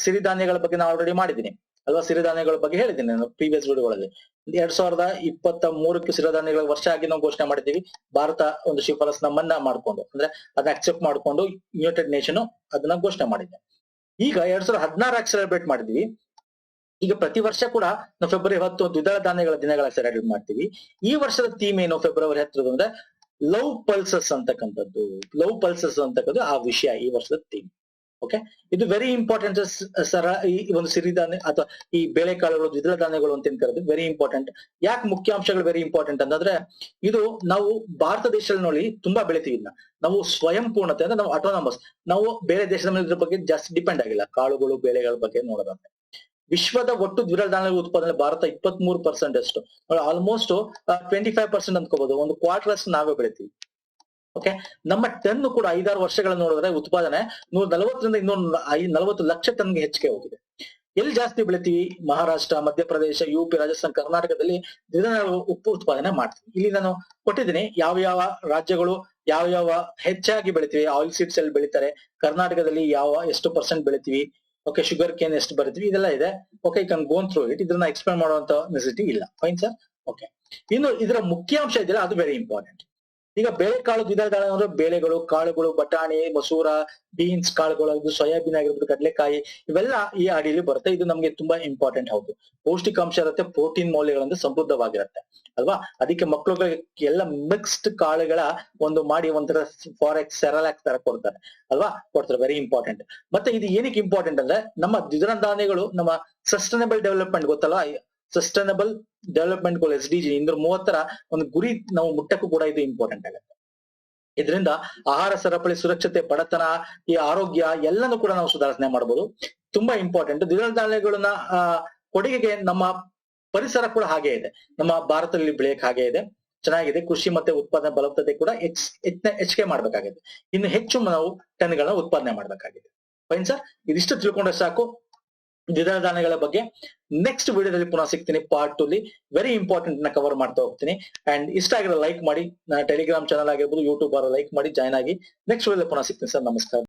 ಸಿರಿಧಾನ್ಯಗಳ ಬಗ್ಗೆ ನಾನು ಆಲ್ರೆಡಿ ಮಾಡಿದ್ದೀನಿ ಅಲ್ವಾ? ಸಿರಿಧಾನ್ಯಗಳ ಬಗ್ಗೆ ಹೇಳಿದ್ದೀನಿ ನಾನು ಪ್ರೀವಿಯಸ್ ವಿಡಿಯೋಗಳಲ್ಲಿ. 2023 ಸಿರಿಧಾನ್ಯಗಳ ವರ್ಷ ಆಗಿ ನಾವು ಘೋಷಣೆ ಮಾಡಿದ್ದೀವಿ. ಭಾರತ ಒಂದು ಶಿಫಾರಸ್ ನಮ್ಮನ್ನ ಮಾಡ್ಕೊಂಡು, ಅಂದ್ರೆ ಅದನ್ನ ಅಕ್ಸೆಪ್ಟ್ ಮಾಡ್ಕೊಂಡು ಯುನೈಟೆಡ್ ನೇಷನ್ ಅದನ್ನ ಘೋಷಣೆ ಮಾಡಿದೆ. ಈಗ 2016 ಸೆಲೆಬ್ರೇಟ್ ಮಾಡಿದ್ವಿ. ಈಗ ಪ್ರತಿ ವರ್ಷ ಕೂಡ ನಾವು ಫೆಬ್ರವರಿ 10 ದ್ವಿದಳ ಧಾನ್ಯಗಳ ದಿನಗಳ ಸೆಲೆಬ್ರೇಟ್ ಮಾಡ್ತೀವಿ. ಈ ವರ್ಷದ ಥೀಮ್ ಏನು ಫೆಬ್ರವರಿ 10 ಅಂದ್ರೆ ಲವ್ ಪಲ್ಸಸ್ ಅಂತಕ್ಕಂಥದ್ದು. ಲವ್ ಪಲ್ಸಸ್ ಅಂತಕ್ಕಂಥದ್ದು ಆ ವಿಷಯ ಈ ವರ್ಷದ ಥೀಮ್. ಓಕೆ, ಇದು ವೆರಿ ಇಂಪಾರ್ಟೆಂಟ್ ಸರ್. ಈ ಒಂದು ಸಿರಿಧಾನ್ಯ ಅಥವಾ ಈ ಬೇಳೆಕಾಳುಗಳು, ದ್ವಿದಳ ಧಾನ್ಯಗಳು ಅಂತ ಏನ್ ಕರೆದು ವೆರಿ ಇಂಪಾರ್ಟೆಂಟ್. ಯಾಕೆ ಮುಖ್ಯಾಂಶಗಳು ವೆರಿ ಇಂಪಾರ್ಟೆಂಟ್ ಅಂತಂದ್ರೆ ಇದು ನಾವು ಭಾರತ ದೇಶದಲ್ಲಿ ನೋಡಿ ತುಂಬಾ ಬೆಳಿತೀವಿ. ನಾವು ಸ್ವಯಂ ಪೂರ್ಣತೆ ಅಂದ್ರೆ ನಾವು ಆಟೋನಮಸ್, ನಾವು ಬೇರೆ ದೇಶದ ಮೇಲೆ ಇದ್ರ ಬಗ್ಗೆ ಜಾಸ್ತಿ ಡಿಪೆಂಡ್ ಆಗಿಲ್ಲ. ಕಾಳುಗಳು, ಬೇಳೆಗಳ ಬಗ್ಗೆ ನೋಡೋದಂದ್ರೆ ವಿಶ್ವದ ಒಟ್ಟು ದ್ವಿದಳ ಧಾನ್ಯಗಳ ಉತ್ಪಾದನೆ ಭಾರತ 23% ಅಷ್ಟು, ಆಲ್ಮೋಸ್ಟ್ 25% ಅನ್ಕೋಬಹುದು. ಒಂದು ಕ್ವಾರ್ಟರ್ ಅಷ್ಟು ನಾವೇ ಬೆಳಿತೀವಿ. ಓಕೆ, ನಮ್ಮ ಟನ್ ಕೂಡ 5-6 ವರ್ಷಗಳ ನೋಡಿದ್ರೆ ಉತ್ಪಾದನೆ 140ರಿಂದ 240 ಲಕ್ಷ ಟನ್ಗೆ ಹೆಚ್ಚಿಗೆ ಹೋಗಿದೆ. ಎಲ್ಲಿ ಜಾಸ್ತಿ ಬೆಳಿತೀವಿ? ಮಹಾರಾಷ್ಟ್ರ, ಮಧ್ಯಪ್ರದೇಶ, UP, ರಾಜಸ್ಥಾನ್, ಕರ್ನಾಟಕದಲ್ಲಿ ದ್ವಿದಳ ಉಪ್ಪು ಉತ್ಪಾದನೆ ಮಾಡ್ತೀವಿ. ಇಲ್ಲಿ ನಾನು ಕೊಟ್ಟಿದ್ದೀನಿ ಯಾವ ರಾಜ್ಯಗಳು ಯಾವ ಹೆಚ್ಚಾಗಿ ಬೆಳಿತೀವಿ. ಆಯಿಲ್ ಸೀಡ್ಸ್ ಅಲ್ಲಿ ಬೆಳಿತಾರೆ. ಕರ್ನಾಟಕದಲ್ಲಿ ಎಷ್ಟು ಪರ್ಸೆಂಟ್ ಬೆಳಿತೀವಿ. ಓಕೆ, ಶುಗರ್ ಕೇನ್ ಎಷ್ಟು ಬರಿತೀವಿ, ಇದೆಲ್ಲ ಇದೆ. Okay, you can go through it. ಇದನ್ನ ಎಕ್ಸ್ಪ್ಲೇನ್ ಮಾಡುವಂತ ನೆಸೆಸಿಟಿ ಇಲ್ಲ. Fine sir. ಓಕೆ, ಇನ್ನು ಇದರ ಮುಖ್ಯಾಂಶ ಇದೆಯಲ್ಲ ಅದು ವೆರಿ ಇಂಪಾರ್ಟೆಂಟ್. ಈಗ ಬೇಳೆಕಾಳು, ದ್ವಿದಳ ಧಾನ್ಯ ಅಂದ್ರೆ ಬೇಳೆಗಳು, ಕಾಳುಗಳು, ಬಟಾಣಿ, ಮಸೂರ, ಬೀನ್ಸ್ ಕಾಳುಗಳು, ಸೋಯಾಬೀನ್ ಆಗಿರ್ಬೋದು, ಕಡಲೆಕಾಯಿ, ಇವೆಲ್ಲ ಈ ಅಡಿಯಲ್ಲಿ ಬರುತ್ತೆ. ಇದು ನಮ್ಗೆ ತುಂಬಾ ಇಂಪಾರ್ಟೆಂಟ್. ಹೌದು, ಪೌಷ್ಟಿಕಾಂಶ ಇರುತ್ತೆ, ಪ್ರೋಟೀನ್ ಮೌಲ್ಯಗಳಿಂದ ಸಮೃದ್ಧವಾಗಿರುತ್ತೆ ಅಲ್ವಾ? ಅದಕ್ಕೆ ಮಕ್ಕಳಿಗೆ ಎಲ್ಲ ಮಿಕ್ಸ್ಡ್ ಕಾಳುಗಳ ಒಂದು ಮಾಡಿ ಒಂಥರ ಫಾರೆಕ್ಸ್ ಸೆರಲಾಕ್ಸ್ ತರ ಕೊಡ್ತಾರೆ ಅಲ್ವಾ? ಕೊಡ್ತಾರೆ. Very important. ಮತ್ತೆ ಇದು ಏನಕ್ಕೆ ಇಂಪಾರ್ಟೆಂಟ್ ಅಂದ್ರೆ ನಮ್ಮ ದ್ವಿದಳ ಧಾನ್ಯಗಳು ನಮ್ಮ ಸಸ್ಟೈನಬಲ್ ಡೆವಲಪ್ಮೆಂಟ್ ಗೊತ್ತಲ್ಲ, ಸಸ್ಟೈನಬಲ್ ಡೆವಲಪ್ಮೆಂಟ್ ಗೋಲ್ SDG 230 ಒಂದು ಗುರಿ ನಾವು ಮುಟ್ಟಕ್ಕೂ ಕೂಡ ಇದು ಇಂಪಾರ್ಟೆಂಟ್ ಆಗುತ್ತೆ. ಇದರಿಂದ ಆಹಾರ ಸರಪಳಿ ಸುರಕ್ಷತೆ, ಬಡತನ, ಈ ಆರೋಗ್ಯ ಎಲ್ಲನೂ ಕೂಡ ನಾವು ಸುಧಾರಣೆ ಮಾಡಬಹುದು. ತುಂಬಾ ಇಂಪಾರ್ಟೆಂಟ್. ದ್ವಿದಳ ಧಾನ್ಯಗಳನ್ನ ಕೊಡುಗೆಗೆ ನಮ್ಮ ಪರಿಸರ ಕೂಡ ಹಾಗೆ ಇದೆ. ನಮ್ಮ ಭಾರತದಲ್ಲಿ ಬೆಳೆಯಕ್ಕೆ ಹಾಗೆ ಇದೆ, ಚೆನ್ನಾಗಿದೆ. ಕೃಷಿ ಮತ್ತೆ ಉತ್ಪಾದನೆ ಬಲವತ್ತತೆ ಕೂಡ ಹೆಚ್ಚಿಗೆ ಮಾಡ್ಬೇಕಾಗಿದೆ. ಇನ್ನು ಹೆಚ್ಚು ನಾವು ಟನ್ಗಳನ್ನ ಉತ್ಪಾದನೆ ಮಾಡ್ಬೇಕಾಗಿದೆ. ಫೈನ್ ಸರ್, ಇದಿಷ್ಟು ತಿಳ್ಕೊಂಡ್ರೆ ಸಾಕು ದ್ವಿದಳ ಧಾನ್ಯಗಳ ಬಗ್ಗೆ. ನೆಕ್ಸ್ಟ್ ವಿಡಿಯೋದಲ್ಲಿ ಪುನಃ ಸಿಗ್ತೀನಿ ಪಾರ್ಟ್ 2 ವೆರಿ ಇಂಪಾರ್ಟೆಂಟ್ ನ ಕವರ್ ಮಾಡ್ತಾ ಹೋಗ್ತೀನಿ. ಅಂಡ್ ಇಷ್ಟ ಆಗಿರೋ ಲೈಕ್ ಮಾಡಿ, ನನ್ನ ಟೆಲಿಗ್ರಾಮ್ ಚಾನಲ್ ಆಗಿರ್ಬೋದು, ಯೂಟ್ಯೂಬ್ ಲೈಕ್ ಮಾಡಿ ಜಾಯ್ನ್ ಆಗಿ. ನೆಕ್ಸ್ಟ್ ವಿಡಿಯೋದಲ್ಲಿ ಪುನಃ ಸಿಗ್ತೀನಿ ಸರ್. ನಮಸ್ಕಾರ.